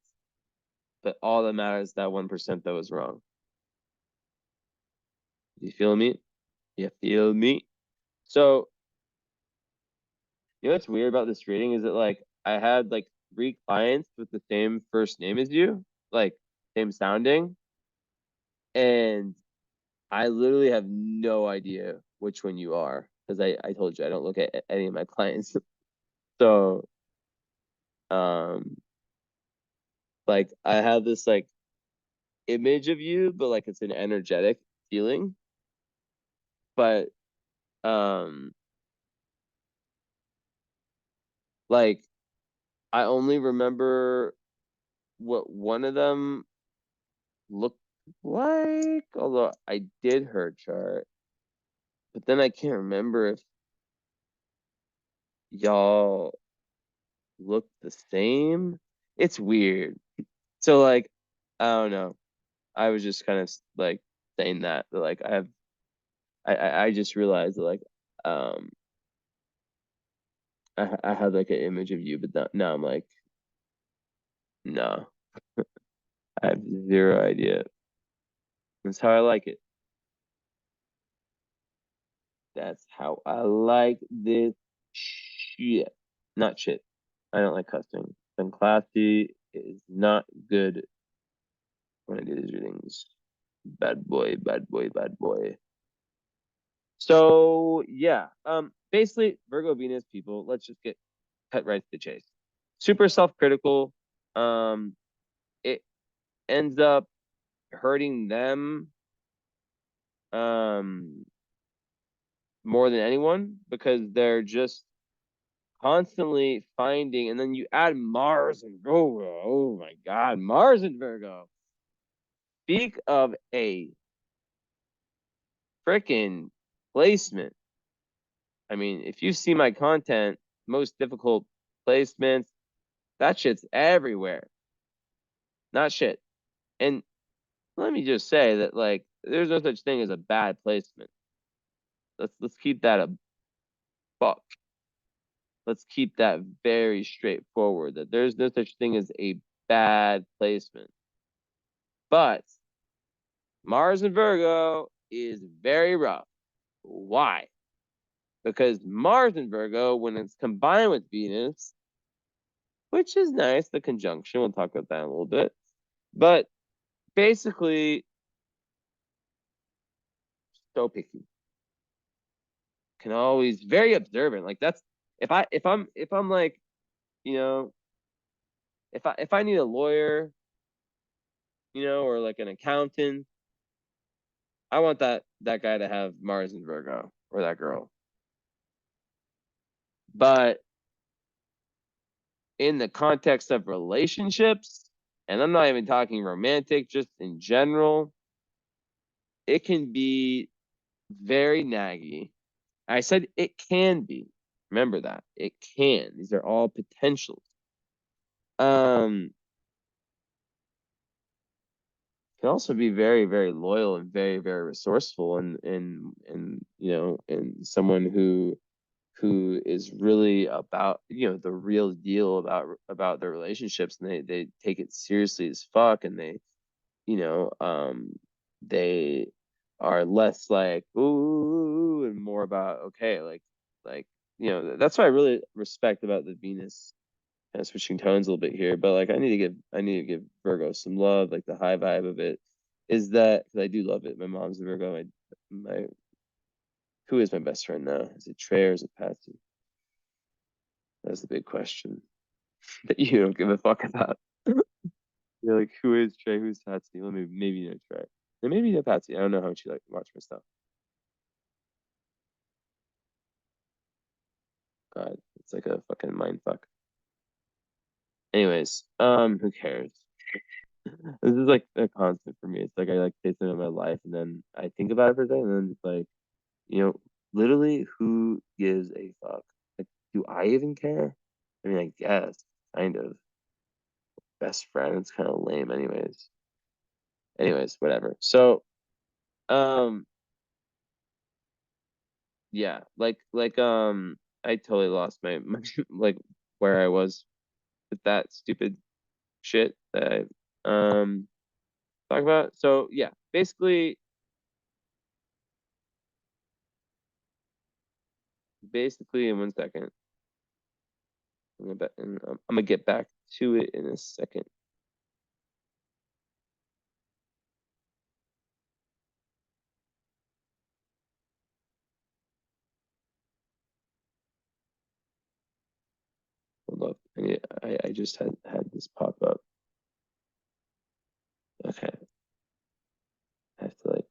but all that matters is that 1% that was wrong. You feel me? You feel me? So, what's weird about this reading is that like I had like 3 clients with the same first name as you, like same sounding, and I literally have no idea which one you are because I told you I don't look at any of my clients. So, um, like I have this like image of you, but like it's an energetic feeling. But um, like I only remember what one of them looked like, although I did her chart, but then I can't remember if y'all look the same. It's weird. So like, I don't know. I was just kind of like saying that like I just realized that like um I had like an image of you, but now I'm like, no, I have zero idea. That's how I like it. That's how I like this shit. Not shit. I don't like cussing. And classy is not good when I do these readings. Bad boy, bad boy, bad boy. So yeah, basically Virgo Venus people, let's just get cut right to the chase. Super self-critical. It ends up hurting them um more than anyone because they're just constantly finding, and then you add Mars and Virgo. Oh my God, Mars and Virgo. Speak of a freaking placement. I mean, if you see my content, most difficult placements, that shit's everywhere. Not shit. And let me just say that like there's no such thing as a bad placement. Let's keep that a buck. Let's keep that very straightforward. That there's no such thing as a bad placement. But Mars and Virgo is very rough. Why? Because Mars and Virgo, when it's combined with Venus, which is nice, the conjunction, we'll talk about that in a little bit. But basically, so picky. Can always very observant. Like that's if I'm like, you know, if I need a lawyer, or like an accountant, I want that guy to have Mars and Virgo or that girl. But in the context of relationships, and I'm not even talking romantic, just in general, it can be very naggy. I said it can be. Remember that. It can. These are all potentials. Um, can also be very, very loyal and very, very resourceful and someone who is really about the real deal about their relationships, and they take it seriously as fuck, and they you know um they are less like ooh and more about okay, like that's what I really respect about the Venus kind of switching tones a little bit here. But like I need to give Virgo some love, like the high vibe of it is that because I do love it. My mom's a Virgo. My who is my best friend now? Is it Trey or is it Patsy? That's the big question that you don't give a fuck about. You're like, who is Trey? Who's Patsy? Well, maybe you know Trey. And maybe you know Patsy. I don't know how much you like watch my stuff. God, it's like a fucking mind fuck. Anyways, who cares? This is like a constant for me. It's like I like say something about my life and then I think about it for a second and then it's like, you know, literally who gives a fuck? Like, do I even care? I mean, I guess, kind of. Best friend, it's kind of lame anyways. Anyways, whatever. So, um, yeah, I totally lost my like where I was with that stupid shit that I talk about. So yeah, basically in 1 second, I'm gonna get back to it in a second. Hold up, I just had this pop up. Okay, I have to like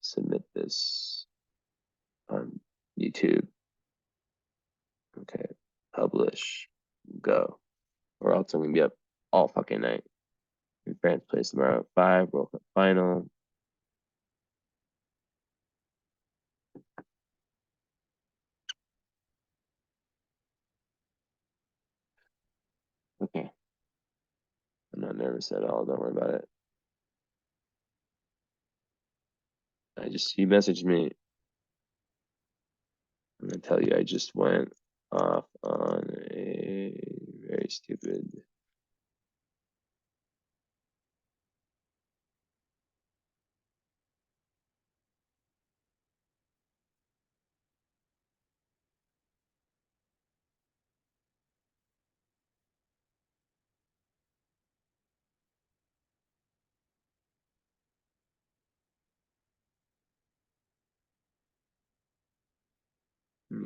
submit this on YouTube. Okay, publish, go, or else I'm gonna be up all fucking night. France plays tomorrow at 5, World Cup final. Okay. I'm not nervous at all. Don't worry about it. You messaged me. I'm gonna tell you, I just went off on a very stupid.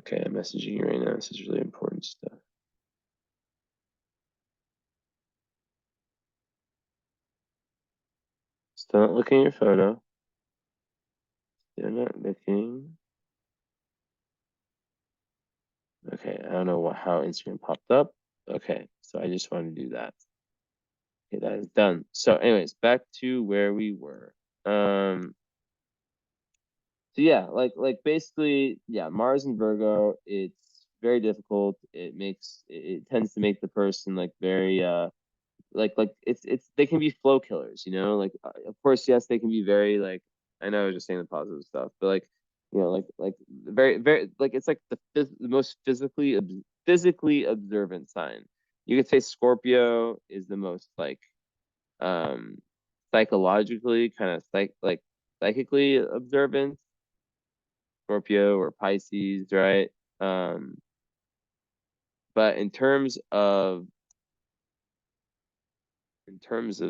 Okay, I'm messaging you right now. This is really important stuff. Still not looking at your photo. Still not looking. Okay, I don't know how Instagram popped up. Okay, so I just want to do that. Okay, that is done. So, anyways, back to where we were. So yeah, basically, yeah, Mars and Virgo, it's very difficult. It tends to make the person like very it's they can be flow killers, like of course yes they can be very like I know I was just saying the positive stuff, but like very like it's like the most physically observant sign. You could say Scorpio is the most like um psychologically kind of psychically observant, Scorpio or Pisces, right? But in terms of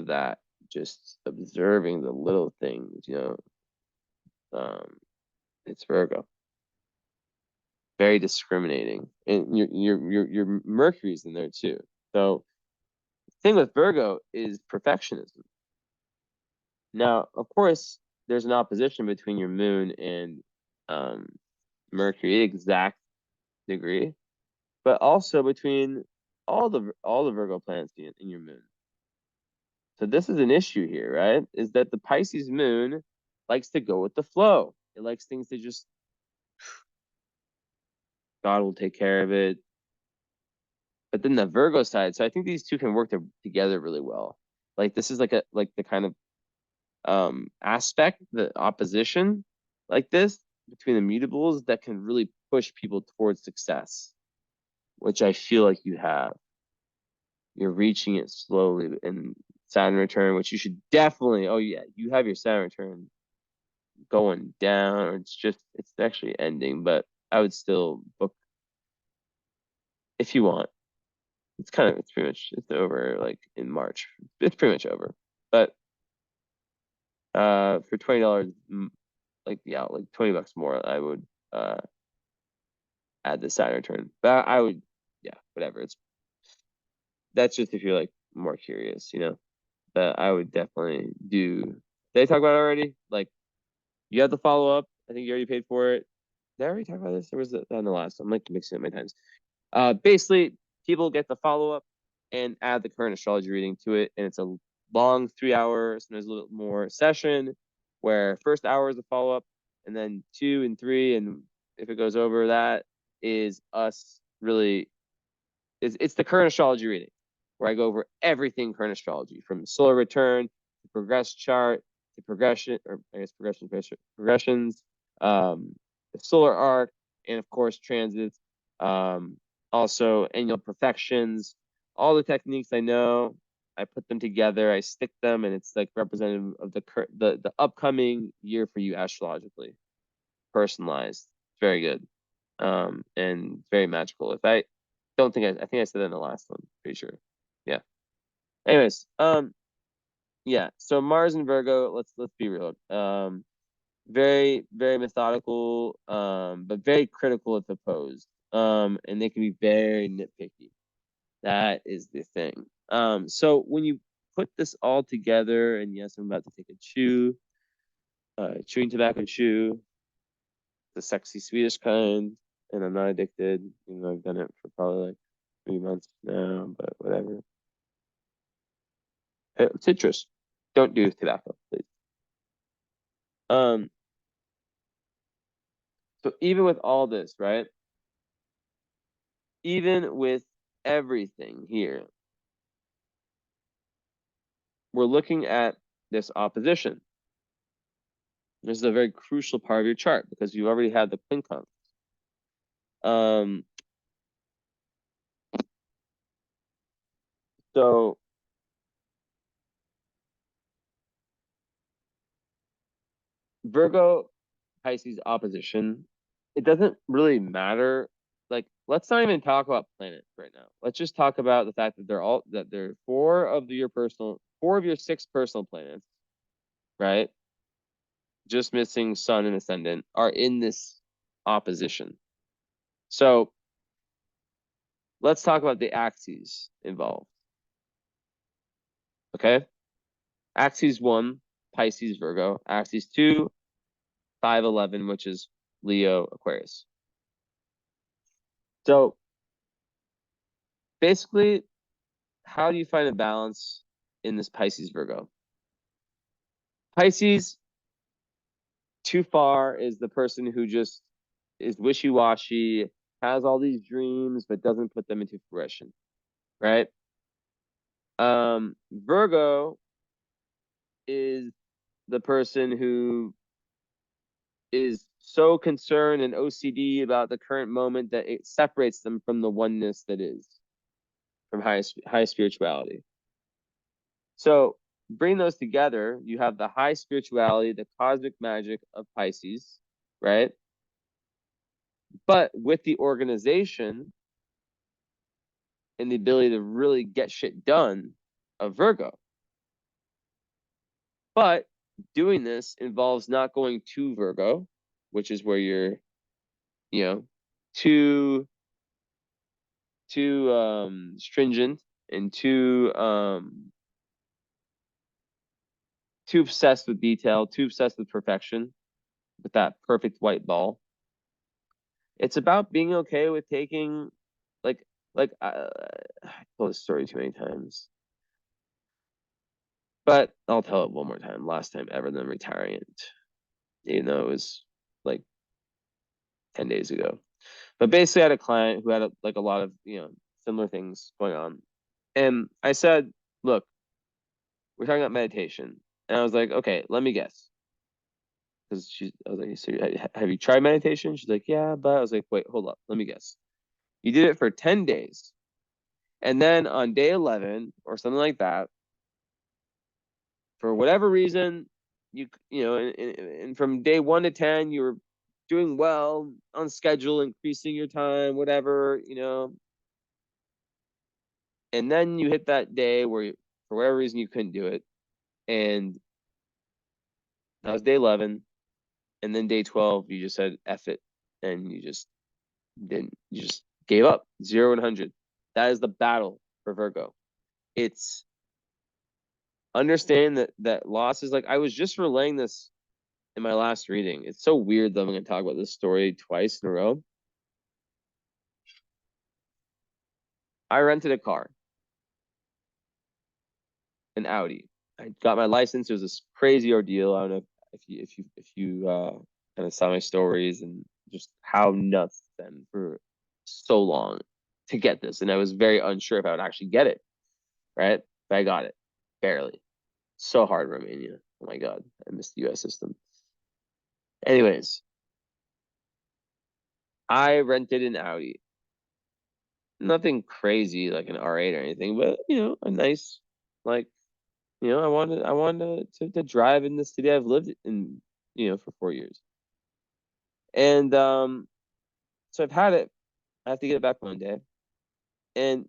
that, just observing the little things, um, it's Virgo. Very discriminating, and your Mercury's in there too. So the thing with Virgo is perfectionism. Now, of course, there's an opposition between your Moon and um, Mercury, exact degree, but also between all the Virgo planets in your Moon. So this is an issue here, right? Is that the Pisces moon likes to go with the flow. It likes things to just God will take care of it. But then the Virgo side, so I think these two can work together really well. Like this is like the kind of aspect, the opposition like this between the mutables that can really push people towards success, which I feel like you have. You're reaching it slowly in Saturn return, which you should definitely, oh yeah, you have your Saturn return going down, or it's actually ending, but I would still book if you want. It's pretty much, it's over like in March. It's pretty much over. But for $20, like $20 more, I would add the Saturn return. But I would, yeah, whatever. That's just if you're like more curious, But I would definitely do. Did I talk about it already? Like, you have the follow up. I think you already paid for it. Did I already talk about this? Or was it on the last? I'm like mixing up my times. Basically, people get the follow up and add the current astrology reading to it, and it's a long 3 hours, and there's a little more session where first hour is a follow up, and then 2 and 3, and if it goes over that, is us really. It's the current astrology reading, where I go over everything current astrology, from solar return to progress chart to progression, or I guess progressions, the solar arc, and of course transits, also annual perfections, all the techniques I know. I put them together, I stick them, and it's like representative of the upcoming year for you astrologically, personalized. It's very good, and very magical. If I don't think I think I said that in the last one, pretty sure. Yeah. Anyways, yeah. So Mars and Virgo, let's be real. Very, very methodical, but very critical if opposed. And they can be very nitpicky. That is the thing. So when you put this all together, and yes, I'm about to take a chewing tobacco chew, the sexy Swedish kind, and I'm not addicted, even though I've done it for probably like 3 months now, but whatever. Citrus. Don't do tobacco, please. So even with all this, right? Even with everything here, we're looking at this opposition. This is a very crucial part of your chart because you already had the quincunx. So Virgo Pisces opposition, it doesn't really matter. Like, let's not even talk about planets right now. Let's just talk about the fact that there are four of your 6 personal planets, right? Just missing Sun and Ascendant, are in this opposition. So let's talk about the axes involved. Okay. Axis 1, Pisces, Virgo. Axis 2, 5-11, which is Leo, Aquarius. So basically, how do you find a balance in this Pisces, Virgo? Pisces, too far, is the person who just is wishy-washy, has all these dreams, but doesn't put them into fruition, right? Virgo is the person who is so concerned and OCD about the current moment that it separates them from the oneness that is, from high spirituality. So bring those together, you have the high spirituality, the cosmic magic of Pisces, right? But with the organization and the ability to really get shit done of Virgo. But doing this involves not going to Virgo, which is where you're, too stringent and too obsessed with detail, too obsessed with perfection, with that perfect white ball. It's about being okay with taking, I told this story too many times, but I'll tell it one more time. Last time ever, then retiring it, even though it was like 10 days ago. But basically, I had a client who had a lot of similar things going on, and I said, "Look, we're talking about meditation," and I was like, "Okay, let me guess." Because I was like, "So have you tried meditation?" She's like, "Yeah," but I was like, "Wait, hold up, let me guess. You did it for 10 days, and then on day 11 or something like that, for whatever reason, you know, and from day 1 to 10, you were doing well on schedule, increasing your time, whatever, you know. And then you hit that day where for whatever reason you couldn't do it. And that was day 11. And then day 12, you just said F it. And you just didn't, you just gave up. 0 and 100. That is the battle for Virgo. It's understand that loss is like, I was just relaying this in my last reading. It's so weird that I'm going to talk about this story twice in a row. I rented a car, an Audi. I got my license. It was this crazy ordeal. I don't know if you kind of saw my stories and just how nuts then for so long to get this. And I was very unsure if I would actually get it, right? But I got it, barely. So hard, Romania. Oh my God, I missed the US system. Anyways, I rented an Audi. Nothing crazy like an R8 or anything, but you know, a nice, like, you know, I wanted to drive in the city I've lived in, you know, for 4 years. And so I've had it. I have to get it back one day. And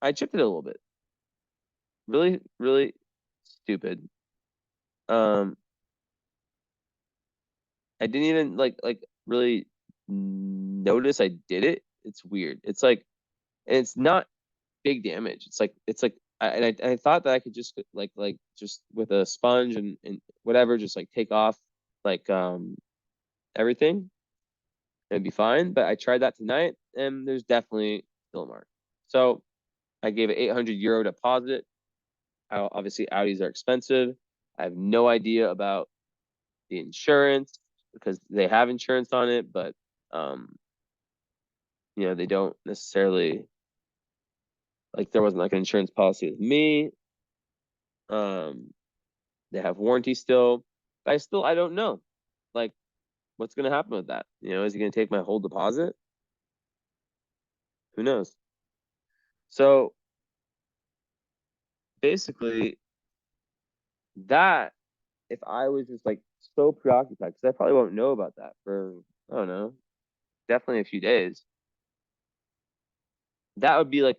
I chipped it a little bit. Really, really stupid. Um, I didn't even like really notice I did it. It's weird. It's like, and it's not big damage. It's like I thought that I could just like just with a sponge and whatever, just like take off like everything. It'd be fine. But I tried that tonight and there's definitely still a mark. So I gave an 800 euro deposit. Obviously, Audis are expensive. I have no idea about the insurance because they have insurance on it, but you know, they don't necessarily like there wasn't like an insurance policy with me. Um, they have warranty still. But I don't know. Like, what's gonna happen with that? You know, is he gonna take my whole deposit? Who knows? So basically, that if I was just like so preoccupied, because I probably won't know about that for I don't know, definitely a few days. That would be like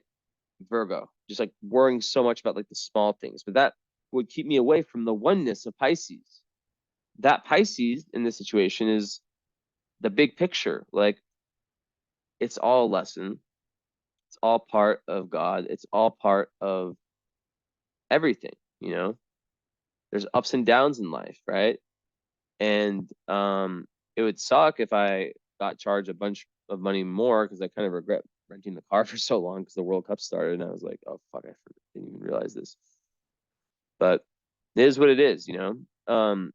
Virgo, just like worrying so much about like the small things. But that would keep me away from the oneness of Pisces. That Pisces in this situation is the big picture. Like it's all a lesson. It's all part of God. It's all part of everything, you know? There's ups and downs in life, right? And it would suck if I got charged a bunch of money more because I kind of regret renting the car for so long because the World Cup started and I was like, oh fuck, I didn't even realize this. But it is what it is, you know?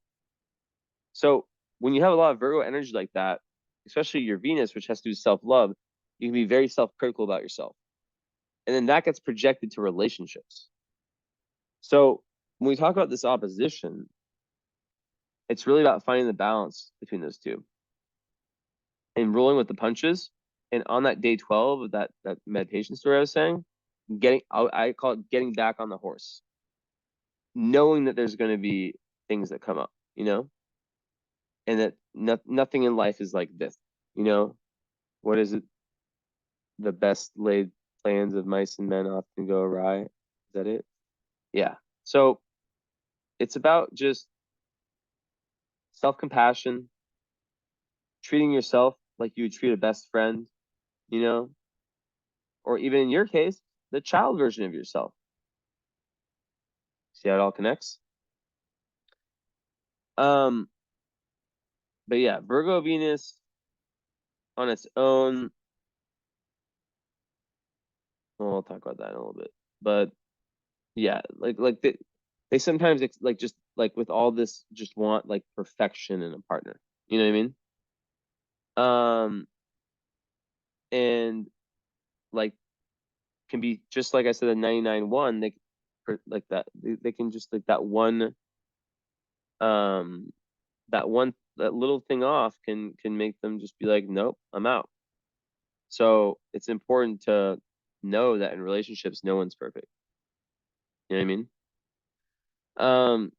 So when you have a lot of Virgo energy like that, especially your Venus, which has to do with self-love, you can be very self-critical about yourself. And then that gets projected to relationships. So when we talk about this opposition, it's really about finding the balance between those two and rolling with the punches. And on that day 12 of that meditation story I was saying, I call it getting back on the horse, knowing that there's going to be things that come up, you know, and that nothing in life is like this, you know. What is it? The best laid plans of mice and men often go awry. Is that it? Yeah. So it's about just self-compassion, treating yourself like you would treat a best friend, you know, or even in your case, the child version of yourself. See how it all connects? Um, but yeah, Virgo Venus on its own. Well, I'll talk about that in a little bit. But yeah, like they sometimes like just like with all this just want like perfection in a partner. You know what I mean? And like can be just like I said, a 99-1, they like that they can just like um that little thing off can make them just be like, nope, I'm out. So it's important to know that in relationships, no one's perfect. You know what I mean? Um,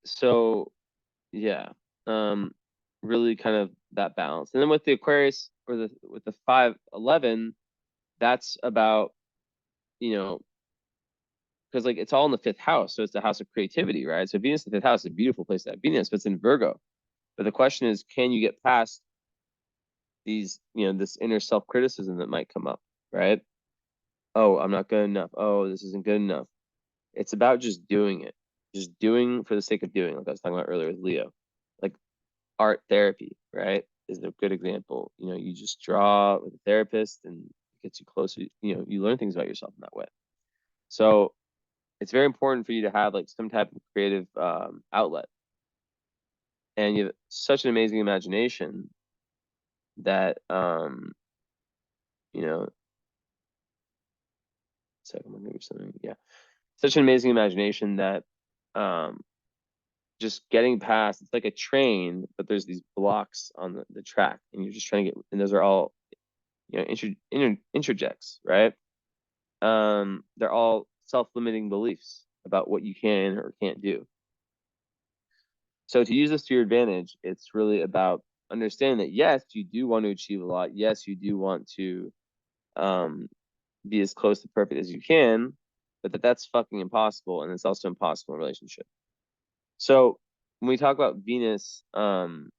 So yeah, really kind of that balance. And then with the Aquarius or with the 5-11, that's about, because like it's all in the 5th house, so it's the house of creativity, right? So Venus in the 5th house is a beautiful place to have Venus, but it's in Virgo. But the question is, can you get past these, this inner self-criticism that might come up, right? Oh, I'm not good enough. Oh, this isn't good enough. It's about just doing it. Just doing for the sake of doing, like I was talking about earlier with Leo. Like art therapy, right? Is a good example. You just draw with a therapist and it gets you closer. You learn things about yourself in that way. So it's very important for you to have like some type of creative outlet. And you have such an amazing imagination that you know, second one maybe something. Yeah. Such an amazing imagination that um just getting past, it's like a train, but there's these blocks on the track, and you're just trying to get, and those are all, interjects, right? They're all self-limiting beliefs about what you can or can't do. So to use this to your advantage, it's really about understanding that yes, you do want to achieve a lot. Yes, you do want to um, be as close to perfect as you can, but that's fucking impossible, and it's also impossible in a relationship. So when we talk about Venus, you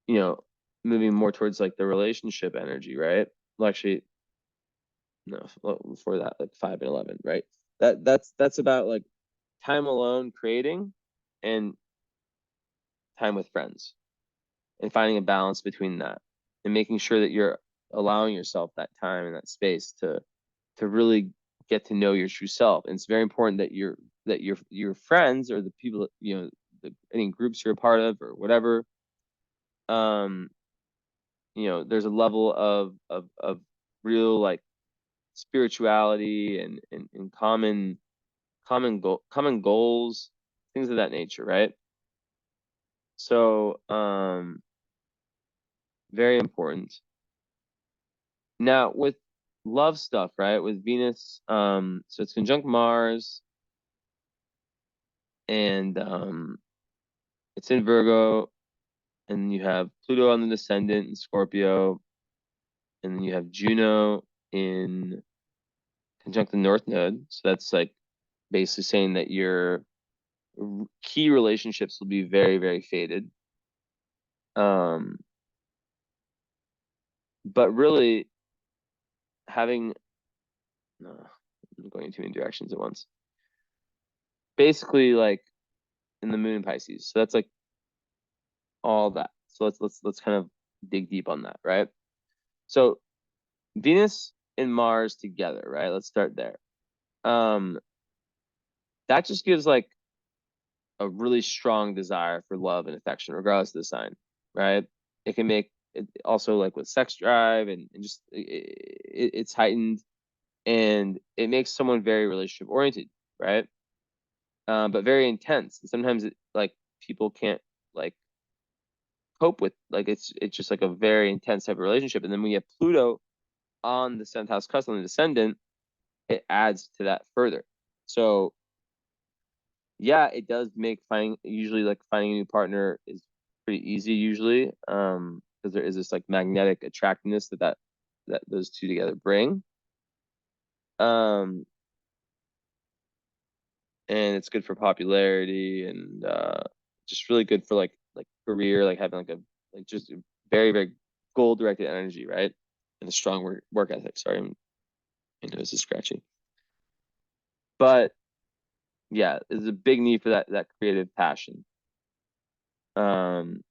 know, moving more towards like the relationship energy, right? Well, actually, no, before that, like 5 and 11, right? That's about like time alone creating and time with friends, and finding a balance between that and making sure that you're allowing yourself that time and that space to really get to know your true self. And it's very important that your friends or the people, any groups you're a part of or whatever, um there's a level of real like spirituality and common goals, things of that nature, right? So very important. Now with love stuff, right? With Venus, so it's conjunct Mars, and it's in Virgo, and you have Pluto on the descendant in Scorpio, and then you have Juno in conjunct the North Node. So that's like basically saying that your key relationships will be very, very faded. Um, but really having, no, I'm going too many directions at once. Basically, like in the Moon in Pisces. So that's like all that. So let's kind of dig deep on that, right? So Venus and Mars together, right? Let's start there. Um, that just gives like a really strong desire for love and affection, regardless of the sign, right? It can make it also like with sex drive and just it's heightened, and it makes someone very relationship oriented, right? But very intense. And sometimes like people can't like cope with, like it's just like a very intense type of relationship. And then when you have Pluto on the 7th house cusp on the descendant, it adds to that further. So yeah, it does make usually like finding a new partner is pretty easy usually, because there is this like magnetic attractiveness that those two together bring. Um, and it's good for popularity and just really good for like career, like having like a like just very, very goal directed energy, right? And a strong work ethic. Sorry, my nose is scratchy. But yeah, there's a big need for that creative passion. Um,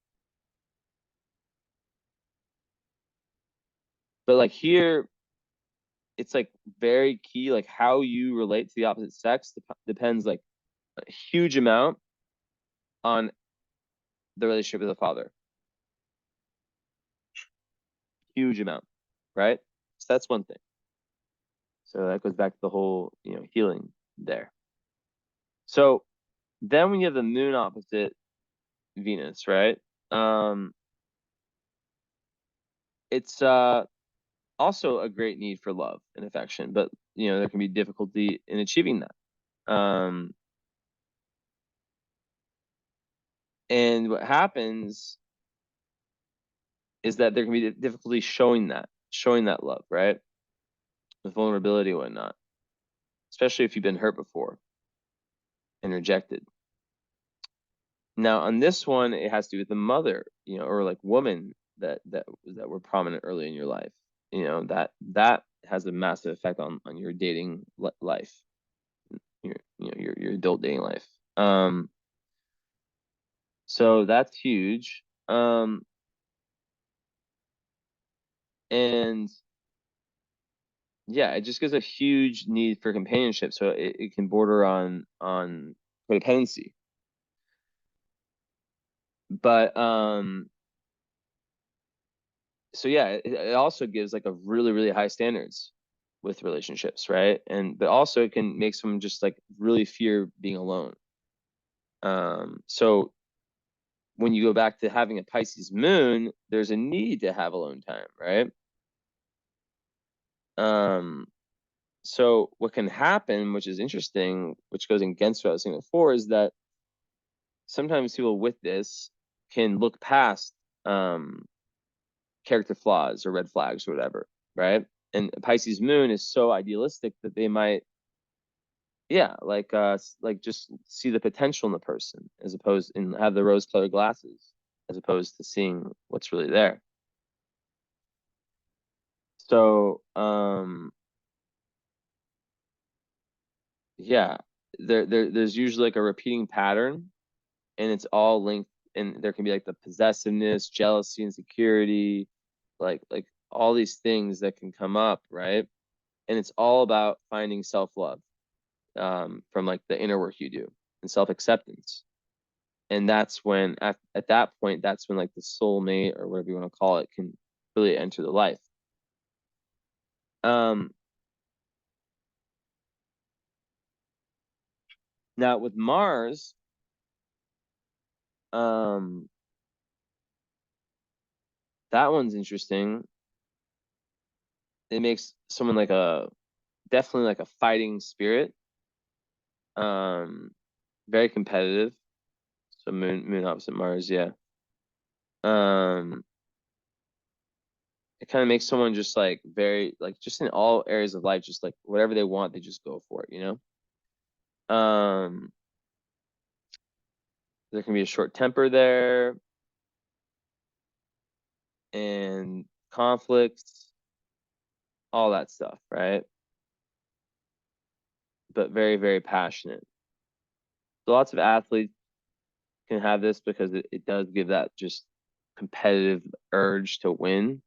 but like here, it's like very key, like how you relate to the opposite sex depends like a huge amount on the relationship with the father. Huge amount, right? So that's one thing. So that goes back to the whole, healing there. So then when you have the moon opposite Venus, right? Um, it's also a great need for love and affection, but there can be difficulty in achieving that. And what happens is that there can be difficulty showing that love, right? With vulnerability and whatnot, especially if you've been hurt before and rejected. Now on this one, it has to do with the mother, or like woman that were prominent early in your life. That has a massive effect on your dating life, your adult dating life. So that's huge. And yeah, it just gives a huge need for companionship. So it can border on codependency. But so yeah, it also gives like a really, really high standards with relationships, right? But also it can make someone just like really fear being alone. So when you go back to having a Pisces moon, there's a need to have alone time, right? So what can happen, which is interesting, which goes against what I was saying before, is that sometimes people with this can look past character flaws or red flags or whatever, right? And Pisces moon is so idealistic that they might, yeah, like just see the potential in the person as opposed and have the rose-colored glasses as opposed to seeing what's really there. So yeah, there's usually like a repeating pattern, and it's all linked, and there can be like the possessiveness, jealousy, insecurity, like all these things that can come up, right? And it's all about finding self-love, from like the inner work you do, and self-acceptance. And that's when at that point, that's when like the soulmate or whatever you want to call it can really enter the life. Now with Mars, that one's interesting. It makes someone like definitely like a fighting spirit, very competitive. So moon opposite Mars, yeah. It kind of makes someone just like very like just in all areas of life, just like whatever they want, they just go for it, there can be a short temper there and conflicts, all that stuff, right? But very, very passionate. So lots of athletes can have this because it does give that just competitive urge to win.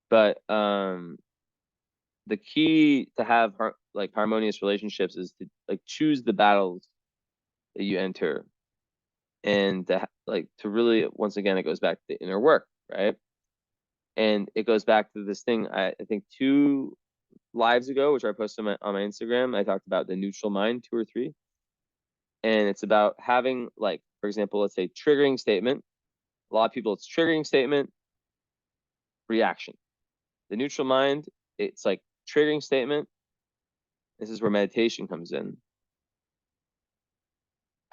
But the key to have like harmonious relationships is to like choose the battles that you enter, and to really, once again, it goes back to the inner work, right? And it goes back to this thing I think 2 lives ago, which I posted on my Instagram. I talked about the neutral mind, 2 or 3, and it's about having, like, for example, let's say triggering statement. A lot of people, it's triggering statement, reaction. The neutral mind, it's like triggering statement. This is where meditation comes in.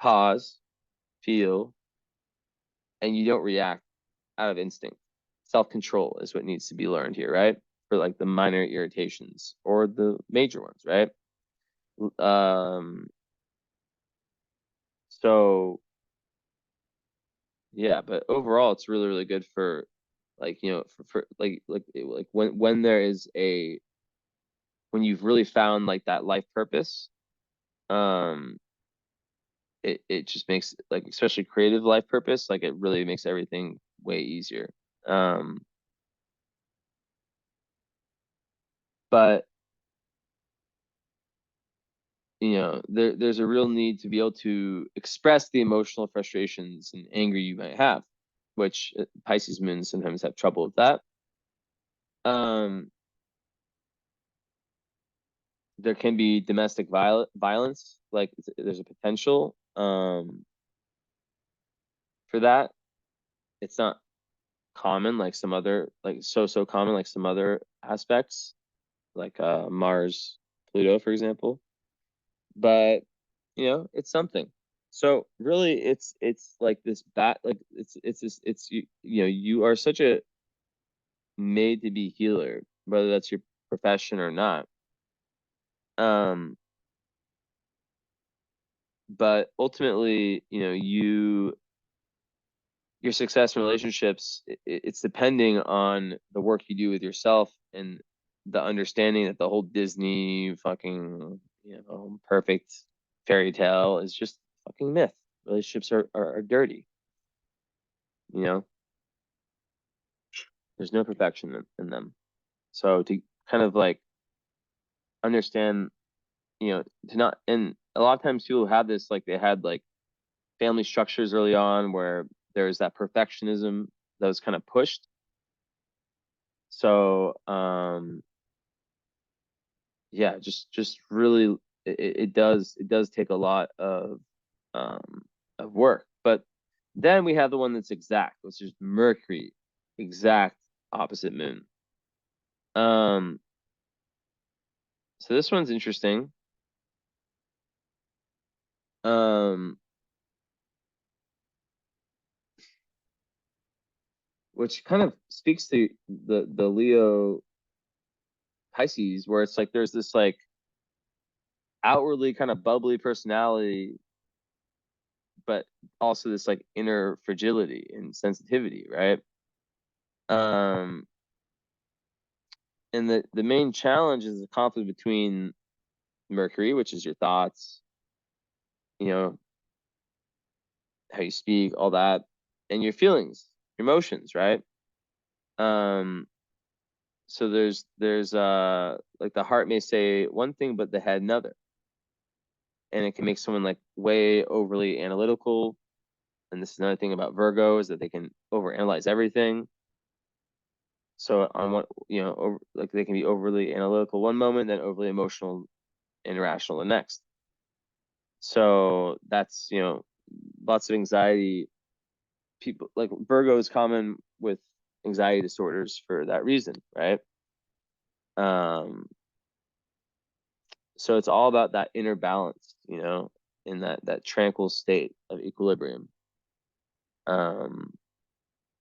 Pause, feel, and you don't react out of instinct. Self-control is what needs to be learned here, right? For like the minor irritations or the major ones, right? So yeah, but overall, it's really, really good for like, for like when there is when you've really found like that life purpose, um, it just makes, like, especially creative life purpose, like it really makes everything way easier. Um, but there's a real need to be able to express the emotional frustrations and anger you might have, which Pisces moons sometimes have trouble with that. There can be domestic violence, like there's a potential for that. It's not common like some other, like so common like some other aspects, like Mars, Pluto, for example. But you know, it's something. So really, it's like this like it's you know, you are such a made to be healer, whether that's your profession or not. Um, but ultimately, you know, your success in relationships, it's depending on the work you do with yourself and the understanding that the whole Disney fucking, you know, perfect fairy tale is just fucking myth. Relationships are dirty, you know. There's no perfection in them. So to kind of like understand, you know, to not, and a lot of times people have this, like they had like family structures early on where there's that perfectionism that was kind of pushed. So yeah, just really it does take a lot um of work. But then we have the one that's exact, which is Mercury, exact opposite moon. Um so this one's interesting. Um which kind of speaks to the Leo Pisces, where it's like there's this like outwardly kind of bubbly personality, but also this like inner fragility and sensitivity, right? Um, and the main challenge is the conflict between Mercury, which is your thoughts, you know, how you speak, all that, and your feelings, your emotions, right? Um, so there's like the heart may say one thing, but the head another, and it can make someone like way overly analytical. And this is another thing about Virgo is that they can overanalyze everything. So on one, you know, like they can be overly analytical one moment, then overly emotional and irrational the next. So that's, you know, lots of anxiety. People like Virgo is common with anxiety disorders for that reason, right? Um, so it's all about that inner balance, you know, in that tranquil state of equilibrium. Um,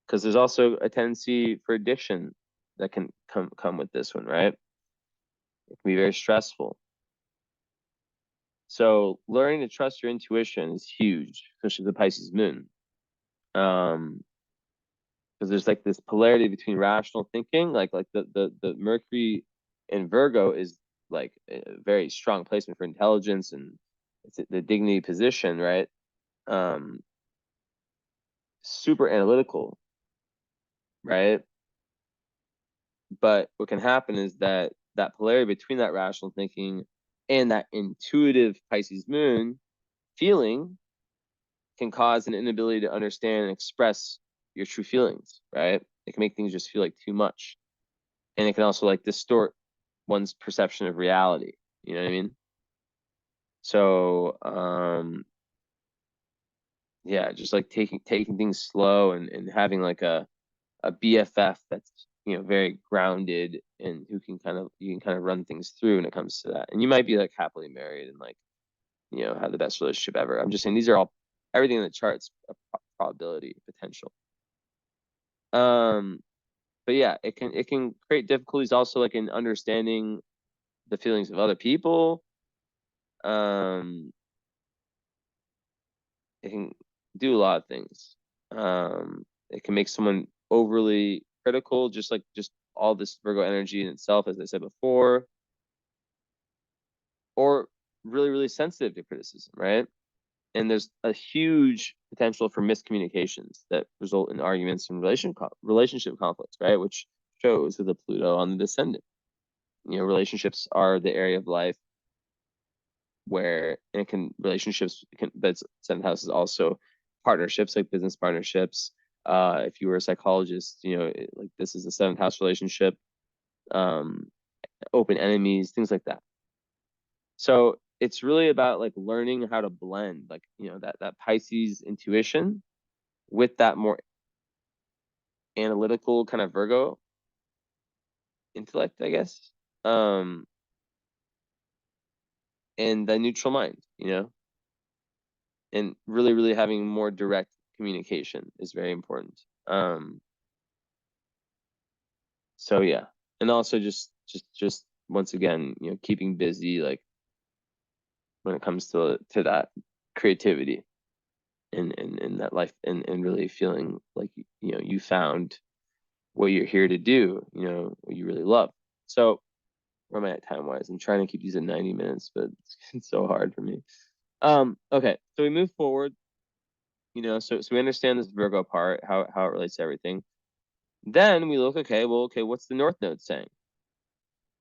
because there's also a tendency for addiction that can come with this one, right? It can be very stressful. So learning to trust your intuition is huge, especially the Pisces moon. Because there's like this polarity between rational thinking, like the Mercury in Virgo is like a very strong placement for intelligence and it's the dignity position, right? Um, super analytical, right? But what can happen is that that polarity between that rational thinking and that intuitive Pisces moon feeling can cause an inability to understand and express your true feelings, right? It can make things just feel like too much. And it can also like distort one's perception of reality. You know what I mean? So yeah, just like taking things slow and having like a BFF that's, you know, very grounded and who can kind of you can kind of run things through when it comes to that. And you might be like happily married and like, you know, have the best relationship ever. I'm just saying these are all everything in the charts a probability potential. Um but yeah, it can create difficulties also like in understanding the feelings of other people. Um it can do a lot of things. It can make someone overly critical, just all this Virgo energy in itself, as I said before, or really, really sensitive to criticism, right? And there's a huge potential for miscommunications that result in arguments and relationship conflicts, right? Which shows with the Pluto on the descendant. You know, relationships are the area of life where and it can relationships can but seventh house is also partnerships like business partnerships. If you were a psychologist, you know, like this is a seventh house relationship, um, open enemies, things like that. So it's really about like learning how to blend, like, you know, that Pisces intuition with that more analytical kind of Virgo intellect, I guess. Um, and the neutral mind, you know. and really having more direct communication is very important. So yeah, and also just once again, keeping busy, like when it comes to that creativity and that life, and really feeling like you found what you're here to do, what you really love. So where am I at time wise? I'm trying to keep these at 90 minutes, but it's so hard for me. Okay, so we move forward, so we understand this Virgo part, how it relates to everything. Then we look, okay, what's the North Node saying?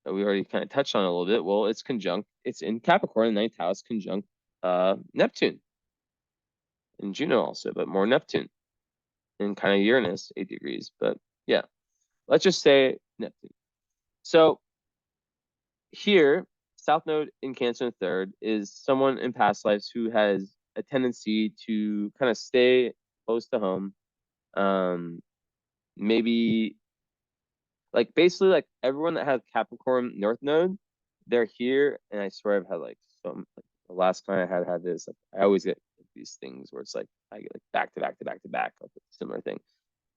We already kind of touched on it a little bit. Well, it's in Capricorn, the ninth house, conjunct Neptune and Juno also, but more Neptune and kind of Uranus, 8 degrees. But yeah, let's just say Neptune. So here, South Node in Cancer in third is someone in past lives who has a tendency to kind of stay close to home. Maybe like basically like everyone that has Capricorn North Node, they're here, and I swear I've had like some, like the last client I had this. Like, I always get these things where it's like I get like back to back to back to back, like a similar thing.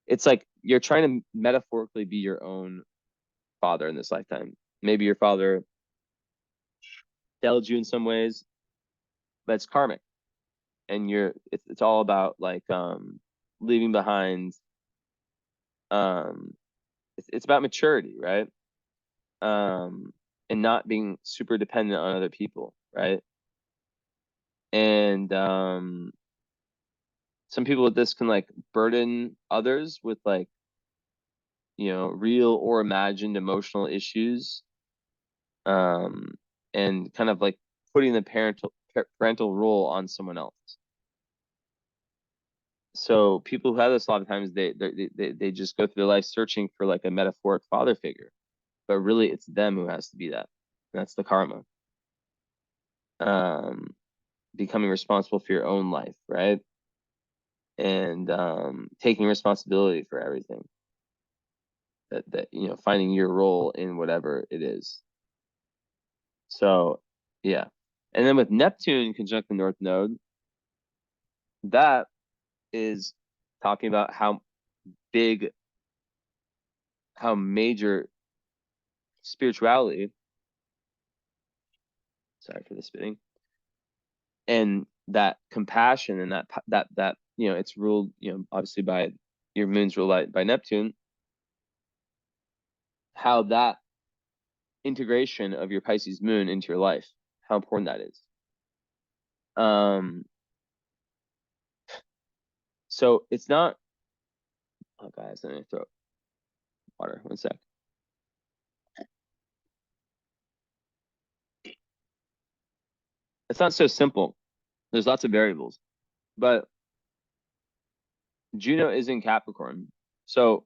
It's like you're trying to metaphorically be your own father in this lifetime. Maybe your father failed you in some ways, but it's karmic, and it's all about like leaving behind, um it's about maturity, right? And not being super dependent on other people, right? And some people with this can like burden others with like real or imagined emotional issues, um and kind of like putting the parental role on someone else. So people who have this, a lot of times they just go through their life searching for like a metaphoric father figure, but really it's them who has to be that. That's the karma. um Becoming responsible for your own life, right? And taking responsibility for everything, that finding your role in whatever it is. So yeah. And then with Neptune conjunct the North Node, that is talking about how big, how major spirituality, sorry for the spitting, and that compassion, and that it's ruled, obviously by your moon's ruled by Neptune, how that integration of your Pisces moon into your life, how important that is. So it's not, oh guys, let me throw water, 1 sec. It's not so simple. There's lots of variables, but Juno is in Capricorn. So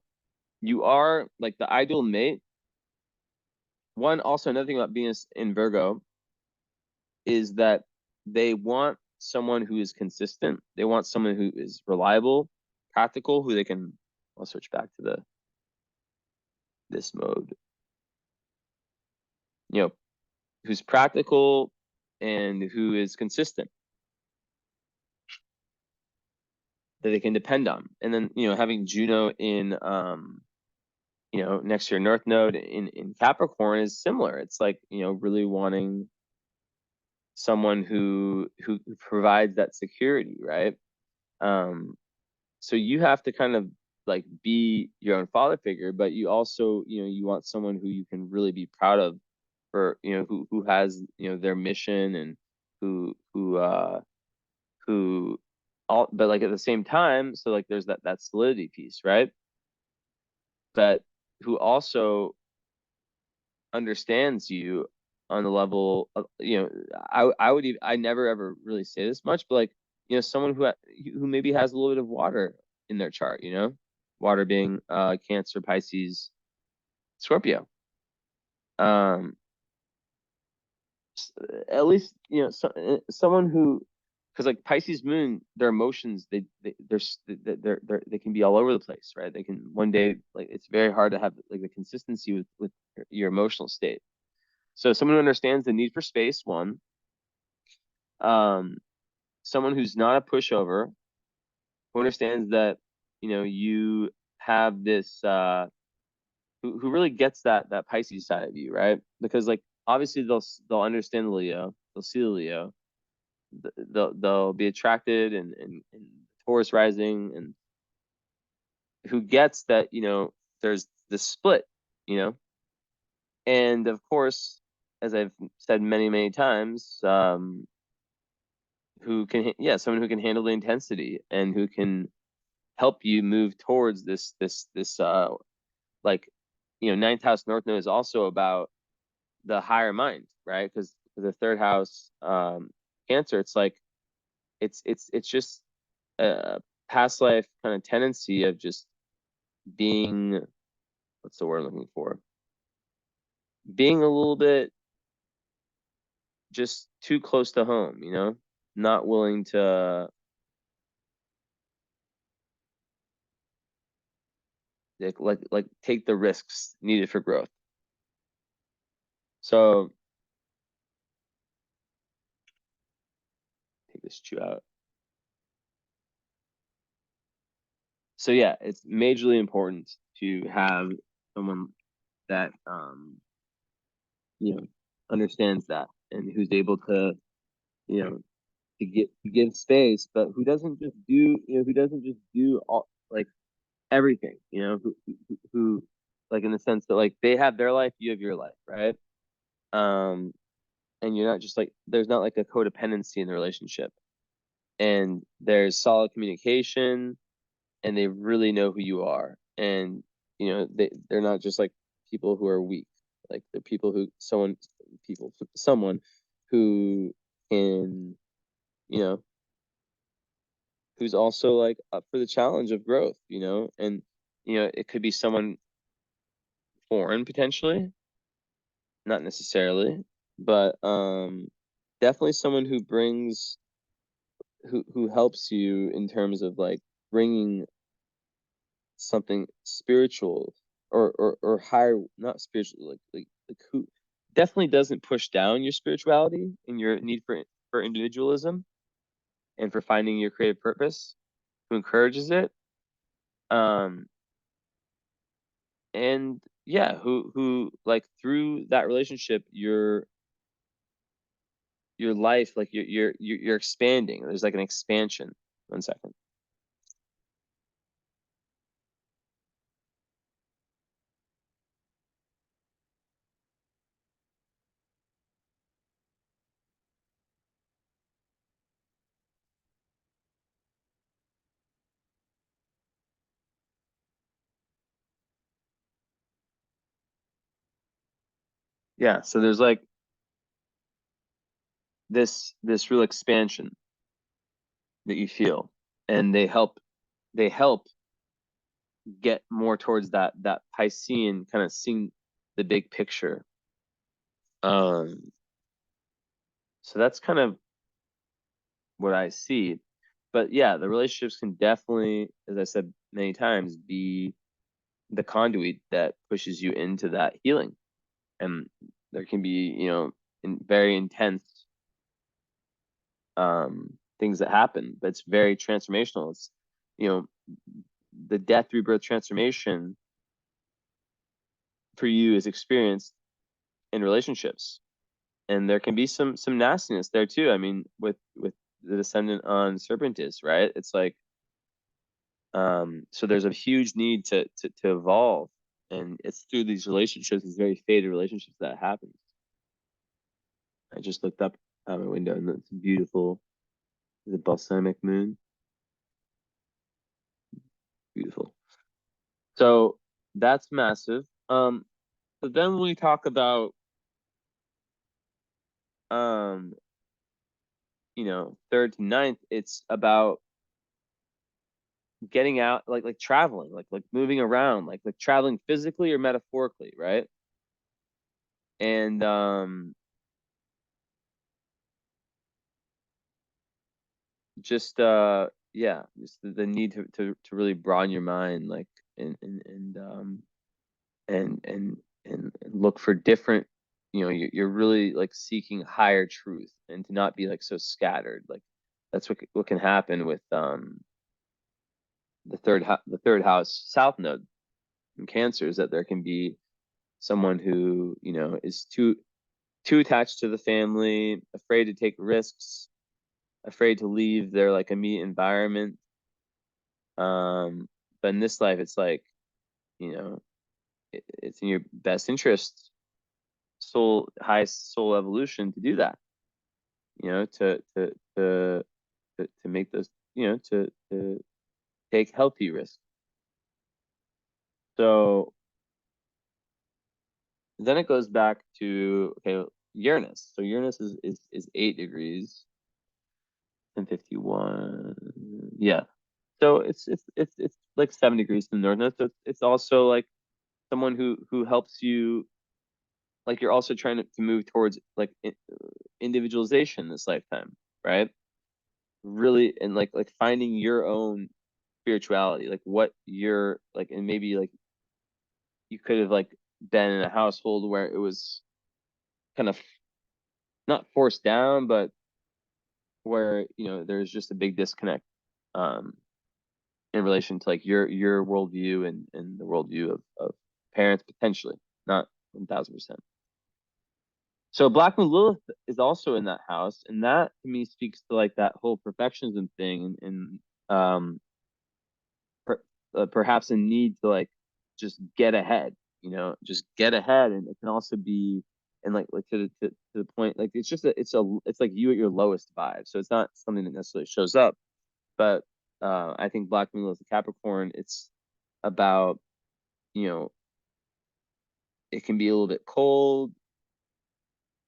you are like the ideal mate. Also, another thing about Venus in Virgo is that they want someone who is consistent. They want someone who is reliable, practical, who they can, I'll switch back to this mode, who's practical and who is consistent, that they can depend on. And then, having Juno in, next to your North Node in Capricorn is similar. It's like, really wanting someone who provides that security, right? So you have to kind of like be your own father figure, but you also, you want someone who you can really be proud of, for, who has, their mission, and who all, but like at the same time, so like there's that solidity piece, right? But who also understands you on the level of, I never ever really say this much, but like, someone who maybe has a little bit of water in their chart, water being Cancer, Pisces, Scorpio. Um, at least, someone who, because like Pisces moon, their emotions, they can be all over the place, right? They can one day, like, it's very hard to have like the consistency with your emotional state. So someone who understands the need for space, one, um, someone who's not a pushover, who understands that, you have this who really gets that Pisces side of you, right? Because like obviously they'll understand the Leo, they'll see the Leo, they'll be attracted and Taurus rising, and who gets that, there's this split, you know? And of course, as I've said many times, someone who can handle the intensity and who can help you move towards this like, ninth house North Node is also about the higher mind, right? Because the third house, Cancer, it's like it's just a past life kind of tendency of just being, what's the word I'm looking for? Being a little bit just too close to home, not willing to like take the risks needed for growth. So take this chew out. So yeah, it's majorly important to have someone that understands that, and who's able to, you know, to give space, but who doesn't just do all, like, everything, who like, in the sense that like they have their life, you have your life, right? Um, and you're not just like, there's not like a codependency in the relationship, and there's solid communication, and they really know who you are, and they're not just like people who are weak, like they're someone who can, you know who's also like up for the challenge of growth, and it could be someone foreign potentially, not necessarily, but definitely someone who helps you in terms of like bringing something spiritual, or higher, not spiritual, like who definitely doesn't push down your spirituality and your need for individualism and for finding your creative purpose, who encourages it, um and yeah, who like through that relationship, your life, like you're expanding. There's like an expansion. 1 second. Yeah, so there's like this real expansion that you feel, and they help get more towards that Piscean kind of seeing the big picture. um so that's kind of what I see. But yeah, the relationships can definitely, as I said many times, be the conduit that pushes you into that healing. And there can be, very intense things that happen, but it's very transformational. It's, you know, the death rebirth transformation for you is experienced in relationships. And there can be some nastiness there too. I mean, with the descendant on Serpentis, right? It's like, so there's a huge need to evolve, and it's through these relationships, these very faded relationships, that happens. I just looked up out my window, and it's beautiful. The balsamic moon, beautiful. So that's massive. So then when we talk about, um, third to ninth, it's about getting out, like traveling, like moving around, like traveling physically or metaphorically, right? And just yeah, just the need to really broaden your mind, like, and look for different, you're really like seeking higher truth, and to not be like so scattered, like that's what can happen with the third house south node in Cancer, is that there can be someone who, you know, is too attached to the family, afraid to take risks, afraid to leave their like immediate environment. But in this life, it's like, you know, it's in your best interest, highest soul evolution, to do that. You know, to make those, you know, to take healthy risks. So then it goes back to, okay, Uranus. So Uranus is 8 degrees and 51. Yeah. So it's like 7 degrees to the north node. So it's also like someone who helps you, like you're also trying to move towards like individualization this lifetime, right? Really, and like finding your own spirituality, like what you're like, and maybe like you could have like been in a household where it was kind of not forced down, but where, you know, there's just a big disconnect um in relation to like your worldview and the worldview of parents, potentially, not 1000%. So Black Moon Lilith is also in that house, and that to me speaks to like that whole perfectionism thing, and per, perhaps a need to like just get ahead, you know, just get ahead. And it can also be, and like to the point, like it's just it's like you at your lowest vibe. So it's not something that necessarily shows up, but I think Black Moon Lilith, Capricorn, it's about, you know, it can be a little bit cold,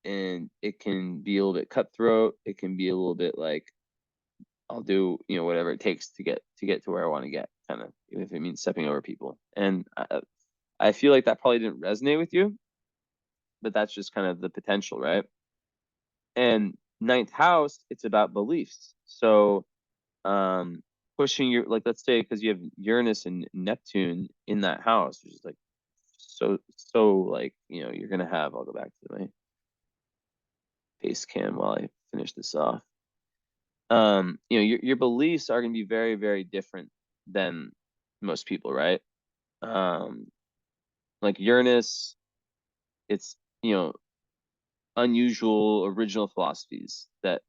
and it can be a little bit cutthroat. It can be a little bit like, I'll do, you know, whatever it takes to get to where I want to get, kind of, even if it means stepping over people. And I feel like that probably didn't resonate with you, but that's just kind of the potential, right? And ninth house, it's about beliefs. So pushing your, like, let's say, because you have Uranus and Neptune in that house, which is like so like, you know, you're gonna have, I'll go back to my face cam while I finish this off. You know, your beliefs are gonna be very, very different than most people, right? Um, like Uranus, it's, you know, unusual, original philosophies that,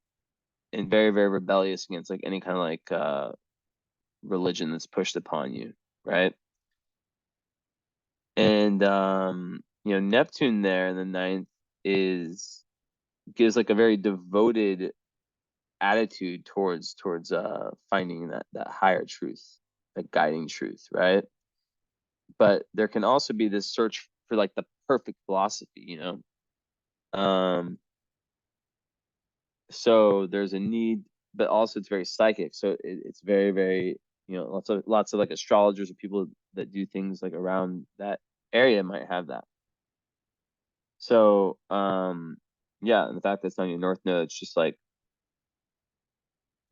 and very, very rebellious against like any kind of like religion that's pushed upon you, right? And you know, Neptune there in the ninth is, gives like a very devoted attitude towards finding that higher truth, that guiding truth, right? But there can also be this search for like the perfect philosophy, you know. So there's a need, but also it's very psychic. So it's very, very, you know, lots of like astrologers or people that do things like around that area might have that. So yeah, and the fact that it's on your north node, it's just like,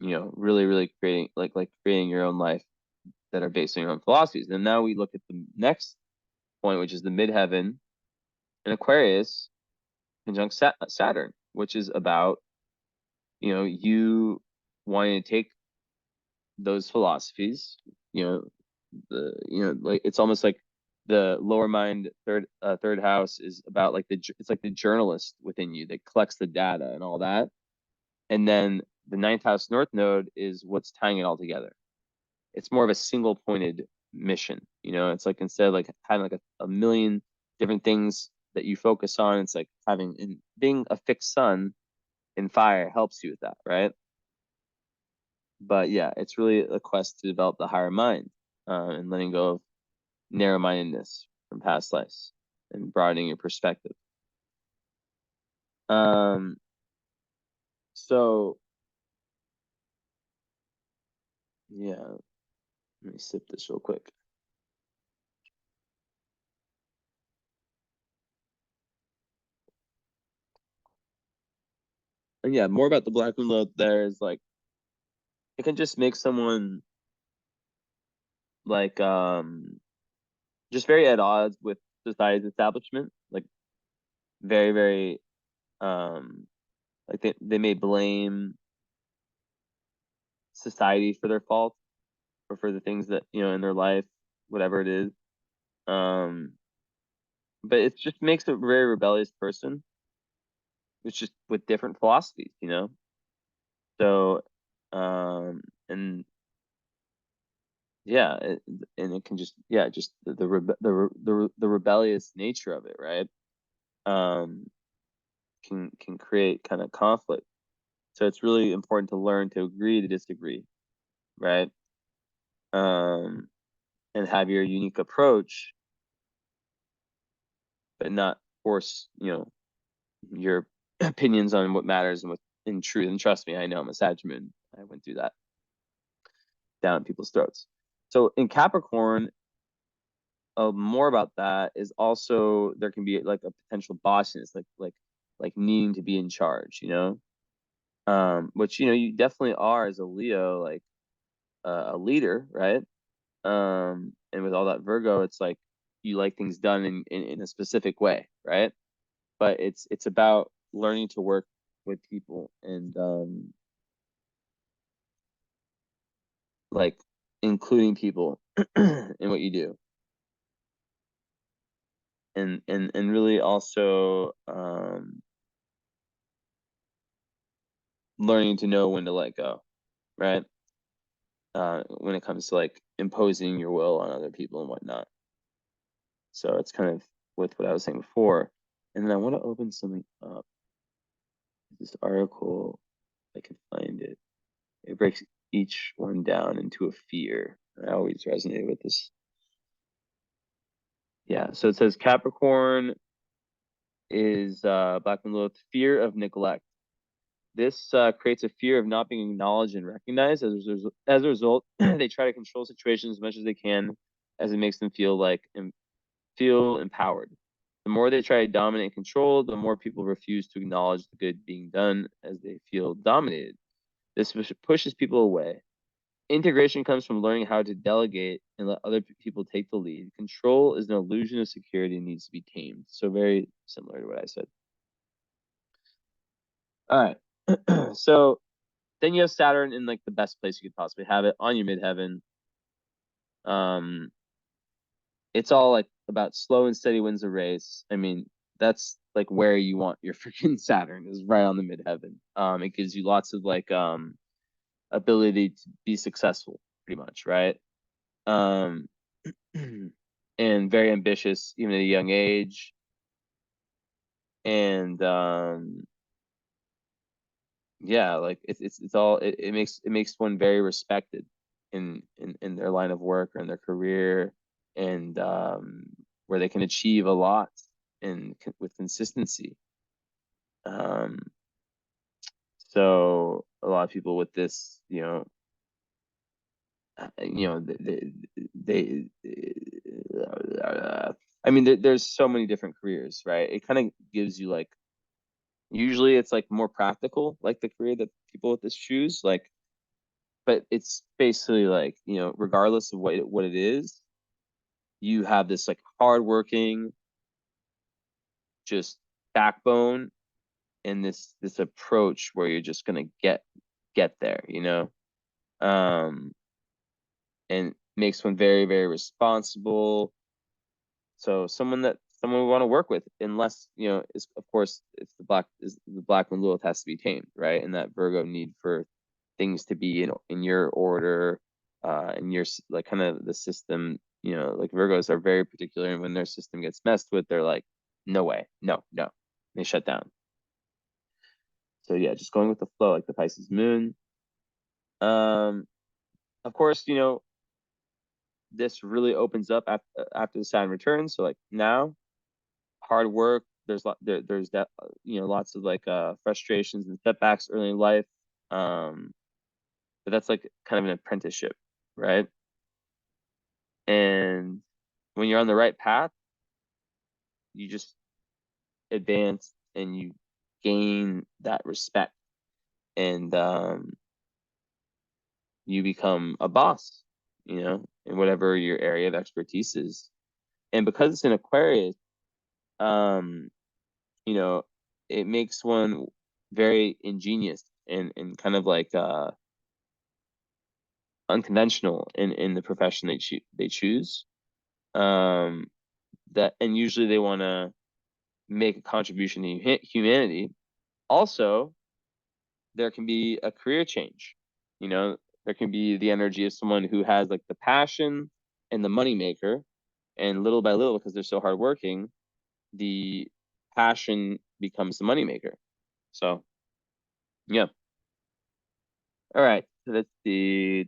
you know, really, really creating like creating your own life that are based on your own philosophies. And now we look at the next point, which is the midheaven in Aquarius conjunct Saturn, which is about, you know, you wanting to take those philosophies, you know, the, you know, like it's almost like the lower mind, third house is about like it's like the journalist within you that collects the data and all that. And then the ninth house north node is what's tying it all together. It's more of a single pointed mission, you know. It's like, instead of like having like a million different things that you focus on, it's like having, and being a fixed sun in fire helps you with that, right? But yeah, it's really a quest to develop the higher mind, and letting go of narrow-mindedness from past lives and broadening your perspective. Um, so yeah, let me sip this real quick. And yeah, more about the Black Moon Low there is like, it can just make someone like just very at odds with society's establishment, like very, very like they may blame society for their fault or for the things that, in their life, whatever it is. But it just makes a very rebellious person. It's just with. philosophies. So, and yeah, and it can just, just the rebellious nature of it, right? Um, can create kind of conflict. So it's really important to learn to agree to disagree, right? And have your unique approach, but not force, your opinions on what matters and what in truth. And trust me, I know I'm a Sag moon. I went through that down people's throats. So in Capricorn, more about that is also there can be like a potential bossiness, like needing to be in charge. Which you definitely are as a Leo, like a leader, right? And with all that Virgo, it's like you like things done in a specific way, right? But it's about learning to work with people and like including people in what you do, and really also learning to know when to let go, right? When it comes to like imposing your will on other people and whatnot. So it's kind of with what I was saying before. And then I want to open something up. This article, if I can find it. It breaks each one down into a fear. I always resonate with this. Yeah, so it says Capricorn is Black and Lilith, fear of neglect. This creates a fear of not being acknowledged and recognized. As a result, they try to control situations as much as they can, as it makes them feel empowered. The more they try to dominate and control, the more people refuse to acknowledge the good being done as they feel dominated. This pushes people away. Integration comes from learning how to delegate and let other people take the lead. Control is an illusion of security and needs to be tamed. So very similar to what I said. All right. So then you have Saturn in like the best place you could possibly have it, on your midheaven. Um, it's all like about slow and steady wins the race. I mean, that's like where you want your freaking Saturn, is right on the midheaven. It gives you lots of like ability to be successful, pretty much, right? Um, and very ambitious even at a young age. And yeah, like it's all it makes one very respected in their line of work or in their career, and where they can achieve a lot and with consistency. Um, so a lot of people with this, I mean, there's so many different careers, right? It kind of gives you like, usually it's like more practical, like the career that people with this choose, like, but it's basically like, regardless of what it is, you have this like hardworking, just backbone, and this approach where you're just gonna get there. Um, and makes one very, very responsible. So someone we want to work with, unless is, of course, it's the black when Lilith has to be tamed, right? And that Virgo need for things to be in your order, in your like kind of the system. Like Virgos are very particular, and when their system gets messed with, they're like, no way, no, no, they shut down. So yeah, just going with the flow, like the Pisces moon. Of course, this really opens up after the Saturn returns. So like now, hard work. There's that lots of like frustrations and setbacks early in life. But that's like kind of an apprenticeship, right? And when you're on the right path, you just advance and you gain that respect, and you become a boss, in whatever your area of expertise is. And because it's in Aquarius, um, you know, it makes one very ingenious and kind of like unconventional in the profession they choose. That and usually they want to make a contribution to humanity. Also, there can be a career change. You know, there can be the energy of someone who has like the passion and the money maker, and little by little, because they're so hardworking, the passion becomes the money maker. So, yeah. All right. So let's see.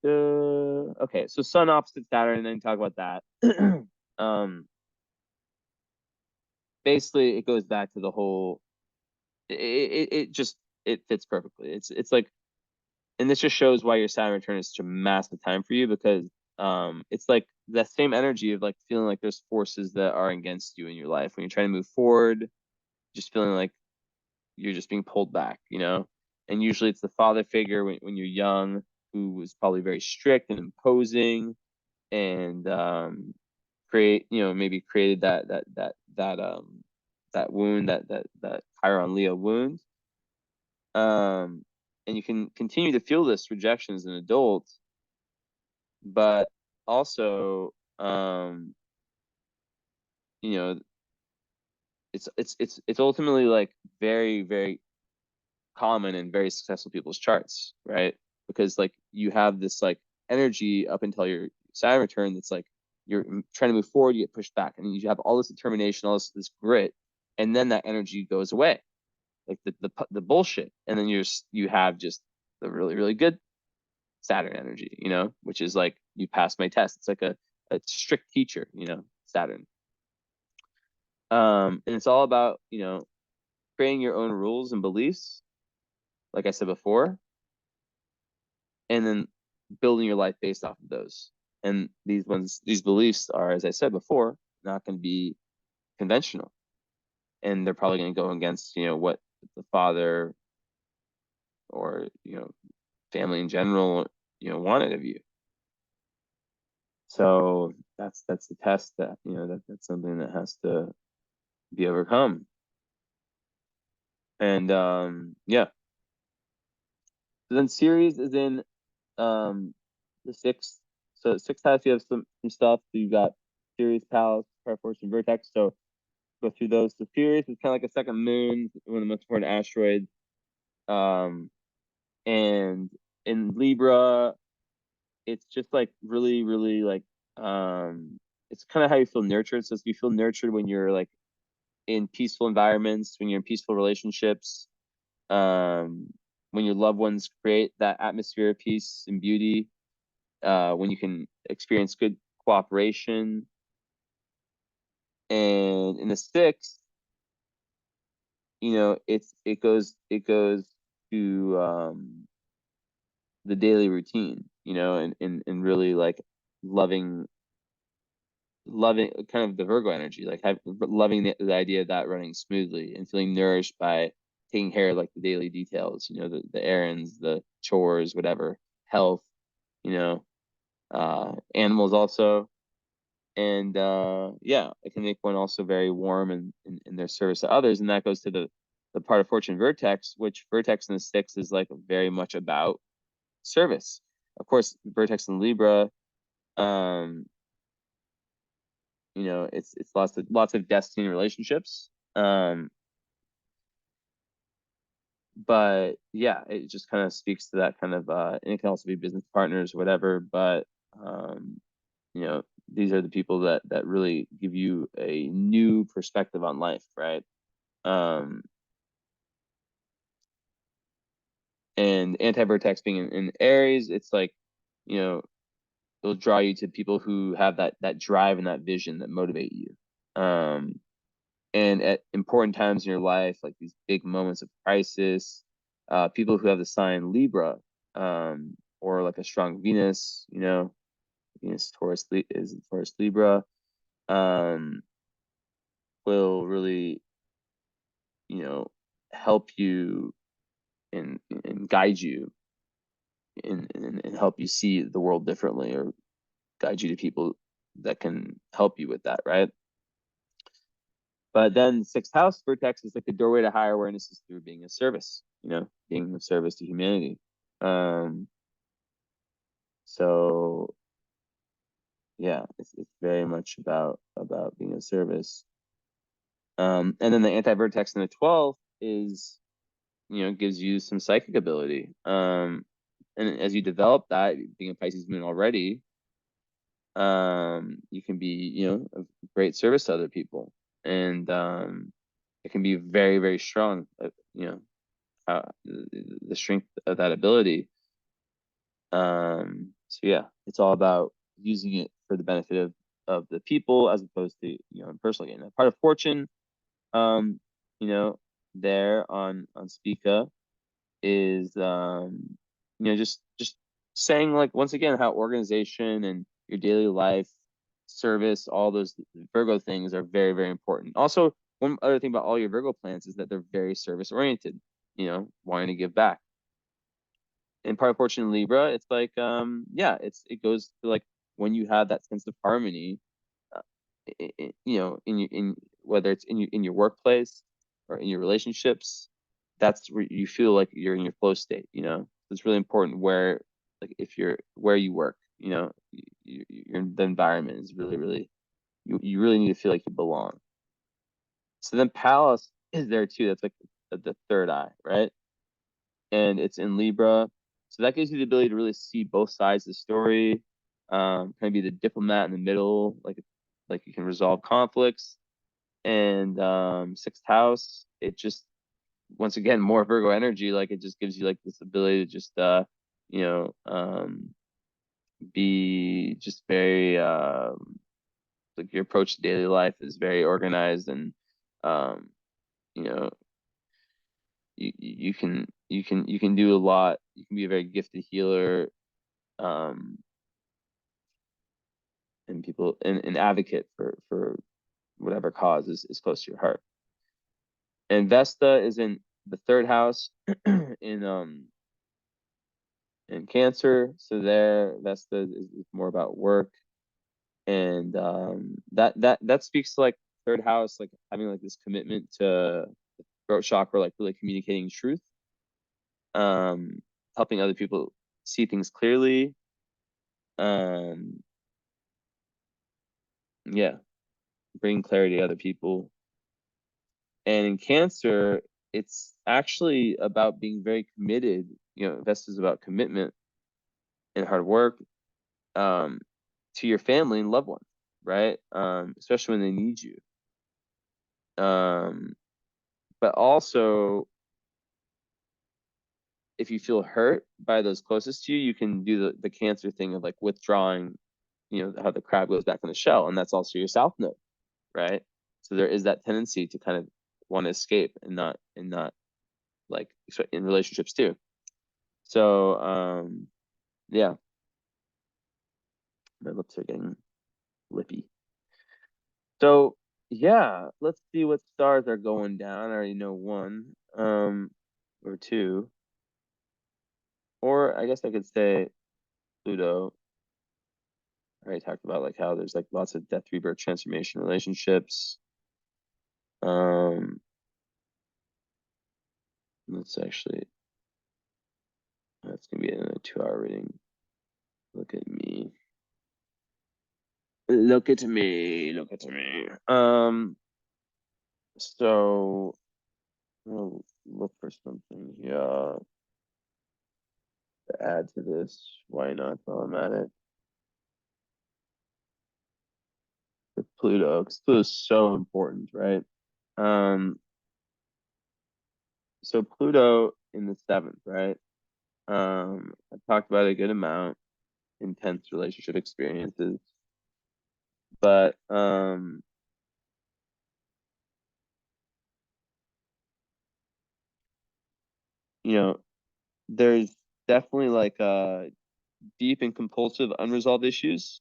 Okay, so Sun opposite Saturn, and then talk about that. um, Basically, it goes back to the whole. It just it fits perfectly. It's like, and this just shows why your Saturn return is such a massive time for you, because it's like that same energy of like feeling like there's forces that are against you in your life when you're trying to move forward, just feeling like you're just being pulled back, you know? And usually it's the father figure when you're young, who was probably very strict and imposing, and maybe created that wound, that Chiron Leo wound. And you can continue to feel this rejection as an adult, but also, you know, it's ultimately like very, very common in very successful people's charts, right? Because like you have this like energy up until your Saturn return that's like you're trying to move forward, you get pushed back, and you have all this determination, all this grit, and then that energy goes away, like the bullshit, and then you have just the really, really good Saturn energy, you know, which is like you passed my test. It's like a strict teacher, you know, Saturn. And it's all about, you know, creating your own rules and beliefs, like I said before, and then building your life based off of those. And these beliefs are, as I said before, not going to be conventional, and they're probably going to go against, you know, what the father or, you know, family in general, you know, wanted of you. So that's the test that, you know, that's something that has to be overcome. And yeah. So then Ceres is in the sixth. So sixth house, you have some stuff. So you got Ceres, Pallas, Star Fortune, Vertex. So go through those. So Ceres is kind of like a second moon, one of the most important asteroids. And in Libra, it's just like really, really like it's kind of how you feel nurtured. So you feel nurtured when you're like in peaceful environments, when you're in peaceful relationships, when your loved ones create that atmosphere of peace and beauty, when you can experience good cooperation. And in the sixth, you know, it goes to the daily routine, you know, and really like loving kind of the Virgo energy, like loving the idea of that running smoothly and feeling nourished by taking care of like the daily details, you know, the errands, the chores, whatever, health, you know, animals also. And yeah, it can make one also very warm in their service to others. And that goes to the part of Fortune Vertex, which Vertex in the sixth is like very much about service. Of course, Vertex in Libra, um, you know, it's lots of destiny relationships. But yeah, it just kind of speaks to that kind of and it can also be business partners, whatever. But you know, these are the people that really give you a new perspective on life, right? Um, and anti-vertex being in Aries, it's like, you know, it'll draw you to people who have that drive and that vision that motivate you. And at important times in your life, like these big moments of crisis, people who have the sign Libra, or like a strong Venus, you know, Venus is Taurus Libra, um, will really, you know, help you and guide you and help you see the world differently, or guide you to people that can help you with that, right? But then sixth house vertex is like the doorway to higher awareness is through being of service, you know, being of service to humanity. Um, So yeah, it's very much about being of service. And then the anti-vertex in the 12th is, gives you some psychic ability. And as you develop that, being a Pisces moon already, you can be, of great service to other people. And it can be very, very strong, the strength of that ability. So yeah, it's all about using it for the benefit of the people as opposed to, personal gain. Part of fortune, um, you know, there on Spica is, just saying, like, once again, how organization and your daily life, service, all those Virgo things are very, very important. Also, one other thing about all your Virgo plants is that they're very service oriented, wanting to give back. And part of fortune in Libra, it's like, yeah, it goes to, like, when you have that sense of harmony, uh, in whether it's in your workplace or in your relationships, that's where you feel like you're in your flow state. It's really important where, like, if you're where you work, the environment is really, really, you really need to feel like you belong. So then Pallas is there too. That's like the third eye, right? And it's in Libra. So that gives you the ability to really see both sides of the story, kind of be the diplomat in the middle, like you can resolve conflicts. And sixth house, it just, once again, more Virgo energy, like it just gives you like this ability to just you know, be just very like your approach to daily life is very organized, and um, you know, you can do a lot. You can be a very gifted healer, um, and people and advocate for whatever cause is close to your heart. And Vesta is in the third house in Cancer. So there, Vesta is more about work, and that speaks to, like, third house, like having like this commitment to throat chakra, like really communicating truth, um, helping other people see things clearly, um, yeah, bringing clarity to other people. And in Cancer, it's actually about being very committed. Vesta is about commitment and hard work, um, to your family and loved ones, right? Especially when they need you. Um, but also, if you feel hurt by those closest to you, you can do the Cancer thing of, like, withdrawing, how the crab goes back in the shell, and that's also your South Node, right? So there is that tendency to kind of want to escape, and not like in relationships too. So yeah, my lips are getting lippy. So yeah, let's see what stars are going down. I already know one, or two, or I guess I could say Pluto. I already talked about, like, how there's like lots of death, rebirth, transformation relationships. Um, let's actually, that's gonna be in a 2-hour reading. Look at me. Look at me. Look at me. So I'll look for something here to add to this. Why not while I'm at it? With Pluto, because Pluto's so important, right? Um, so Pluto in the 7th, right? I talked about a good amount, intense relationship experiences, but you know, there's definitely like deep and compulsive unresolved issues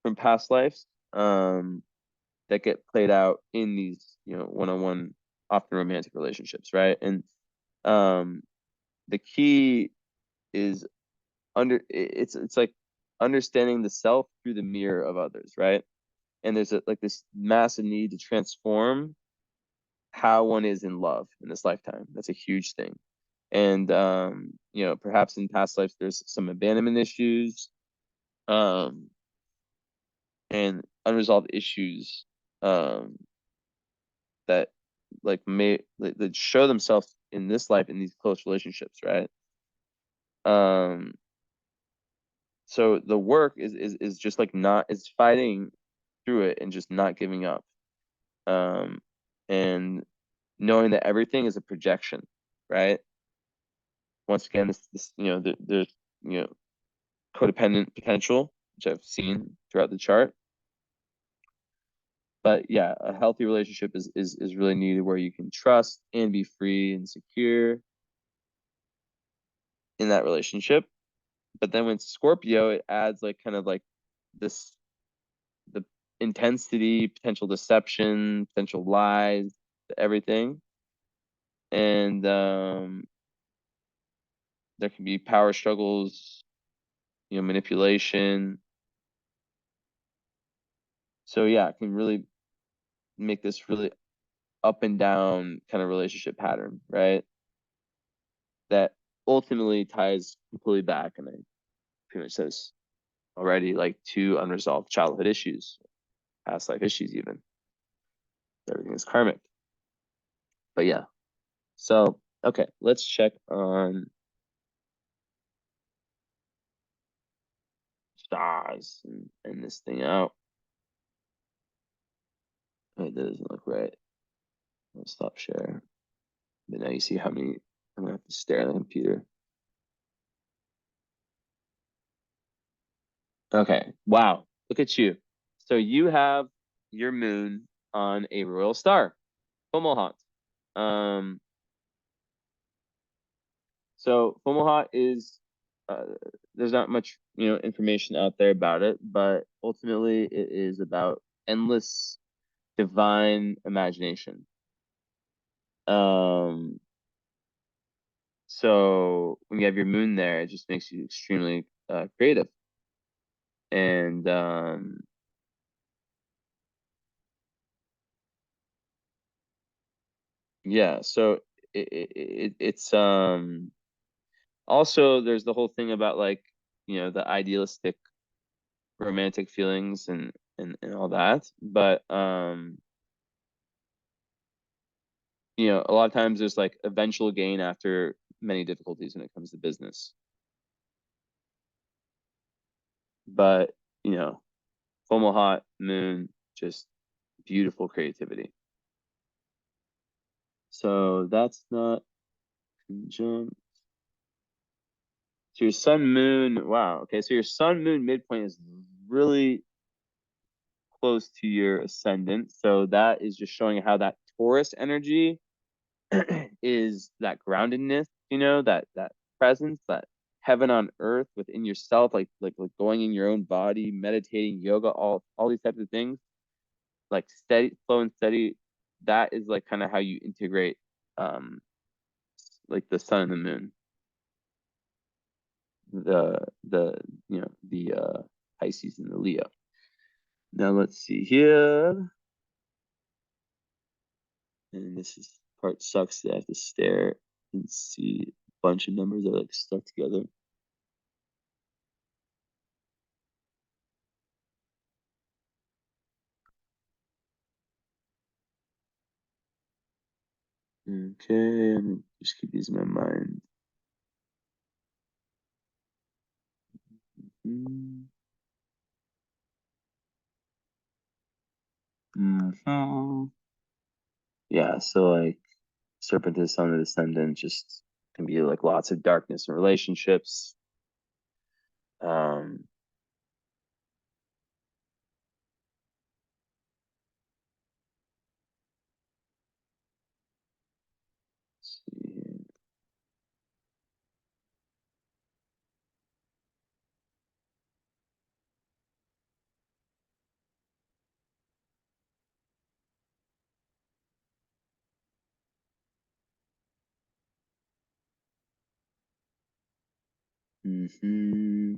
from past lives, that get played out in these, one-on-one, often romantic relationships, right? And um, the key is it's like understanding the self through the mirror of others, right? And there's like this massive need to transform how one is in love in this lifetime. That's a huge thing. And perhaps in past lives there's some abandonment issues, and unresolved issues that like may that show themselves in this life in these close relationships, right? Um, so the work is just like not is fighting through it and just not giving up. And knowing that everything is a projection, right? Once again, this there's you know codependent potential, which I've seen throughout the chart. But yeah, a healthy relationship is really needed where you can trust and be free and secure in that relationship. But then when Scorpio, it adds like kind of like this the intensity, potential deception, potential lies, everything. And there can be power struggles, manipulation. So yeah, it can really make this really up and down kind of relationship pattern, right? That ultimately ties completely back, and I pretty much says already, like to unresolved childhood issues, past life issues, even. Everything is karmic. But yeah. So okay, let's check on stars and this thing out. Wait, that doesn't look right. I'll stop share. But now you see how many I'm gonna have to stare at the computer. Okay. Wow. Look at you. So you have your moon on a royal star, Fomalhaut. Um, so Fomalhaut is there's not much information out there about it, but ultimately it is about endless divine imagination. Um, so when you have your moon there, it just makes you extremely creative. And yeah, so it's also there's the whole thing about like the idealistic romantic feelings and all that, but a lot of times there's like eventual gain after many difficulties when it comes to business. But Fomalhaut moon, just beautiful creativity. So that's not conjunct. So your sun moon, wow. Okay, so your sun moon midpoint is really close to your ascendant. So that is just showing how that Taurus energy is that groundedness, that presence, that heaven on earth within yourself, like going in your own body, meditating, yoga, all these types of things, like steady, slow and steady. That is like kind of how you integrate like the sun and the moon, the the Pisces and the Leo. Now let's see here. And this is part sucks that I have to stare and see a bunch of numbers that are like stuck together. Okay, just keep these in my mind. Mm-hmm. Yeah, so like Serpent to the Sun and Descendant just can be like lots of darkness in relationships. Um, let's see. Mm-hmm.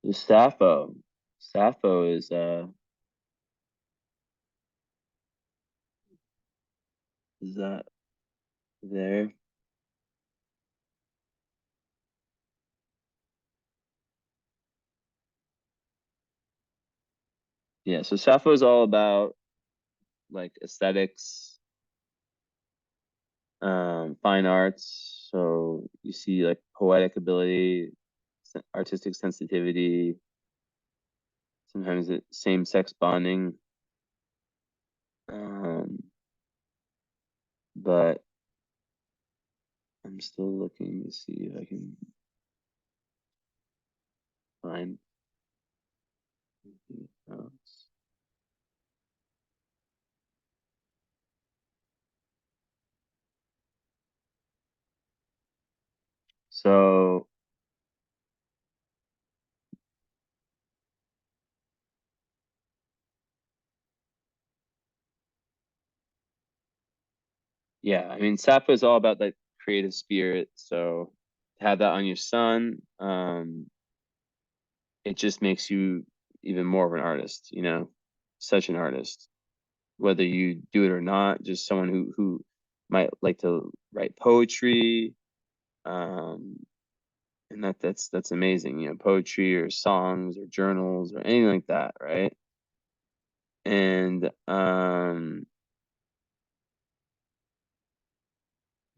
The Sappho. Sappho is Is that there? Yeah, so Sappho is all about like aesthetics, fine arts. So you see like poetic ability, artistic sensitivity, sometimes same-sex bonding. But I'm still looking to see if I can find anything else. So yeah, I mean Sappho is all about that creative spirit. So to have that on your sun, it just makes you even more of an artist, you know, such an artist. Whether you do it or not, just someone who might like to write poetry, um, and that's amazing, you know, poetry or songs or journals or anything like that, right? And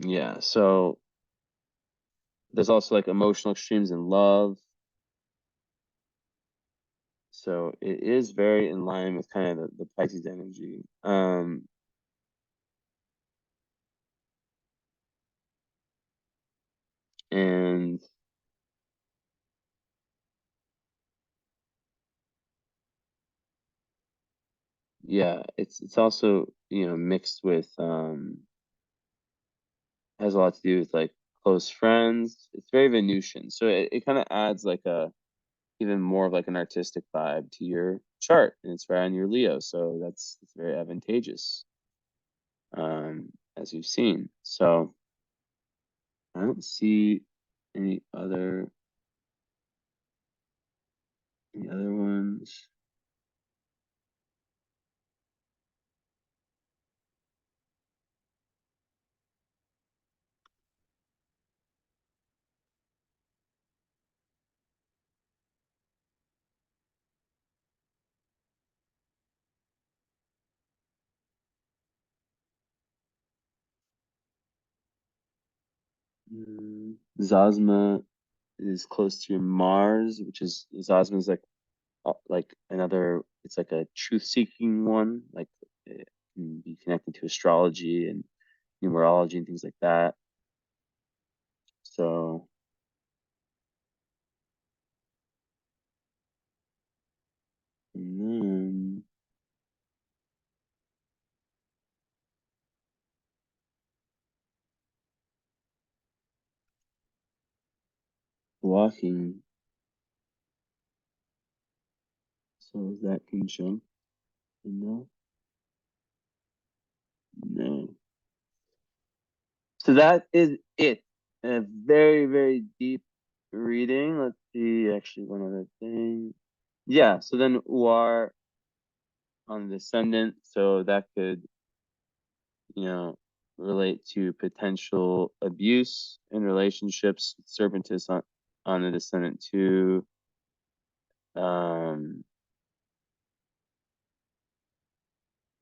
yeah, so there's also like emotional extremes in love. So it is very in line with kind of the Pisces energy. And yeah, it's also, you know, mixed with has a lot to do with like close friends. It's very Venusian. So it kind of adds like a even more of like an artistic vibe to your chart. And it's right on your Leo. So it's very advantageous, as you've seen. So I don't see any other ones. Zosma is close to your Mars, which is Zosma is like another. It's like a truth-seeking one. Like it can be connected to astrology and numerology and things like that. So, and then walking. So is that conjunct? No, no. So that is it. A very, very deep reading. Let's see, actually, one other thing. Yeah, so then Uar on the descendant, so that could, you know, relate to potential abuse in relationships. Serpentis on the descendant too. Um,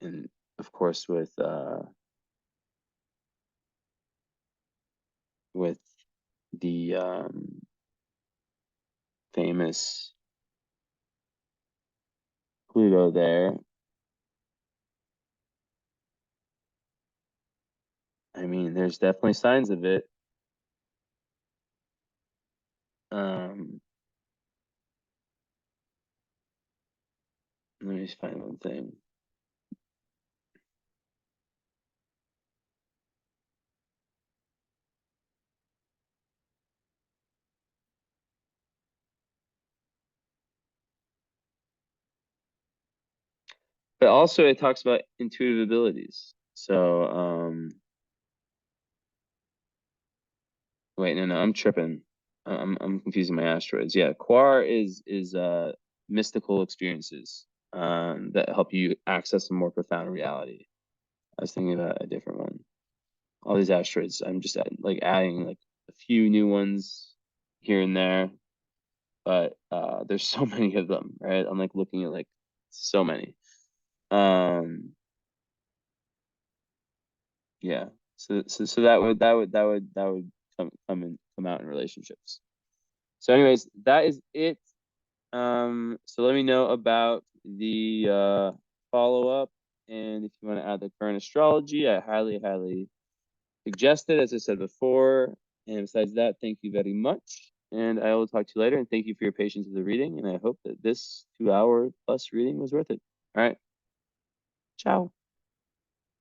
and of course with the famous Pluto there. I mean, there's definitely signs of it. Um, Let me just find one thing. But also it talks about intuitive abilities. So, wait, no, I'm tripping. I'm confusing my asteroids. Yeah, Quar is mystical experiences that help you access a more profound reality. I was thinking about a different one. all these asteroids. I'm just like adding like a few new ones here and there, but there's so many of them, right? I'm like looking at like so many. Yeah. So that would come out in relationships. So anyways, that is it. So let me know about the follow-up, and if you want to add the current astrology, I highly suggest it, as I said before. And besides that, thank you very much, and I will talk to you later. And thank you for your patience with the reading, and I hope that this 2-hour plus reading was worth it. All right, ciao.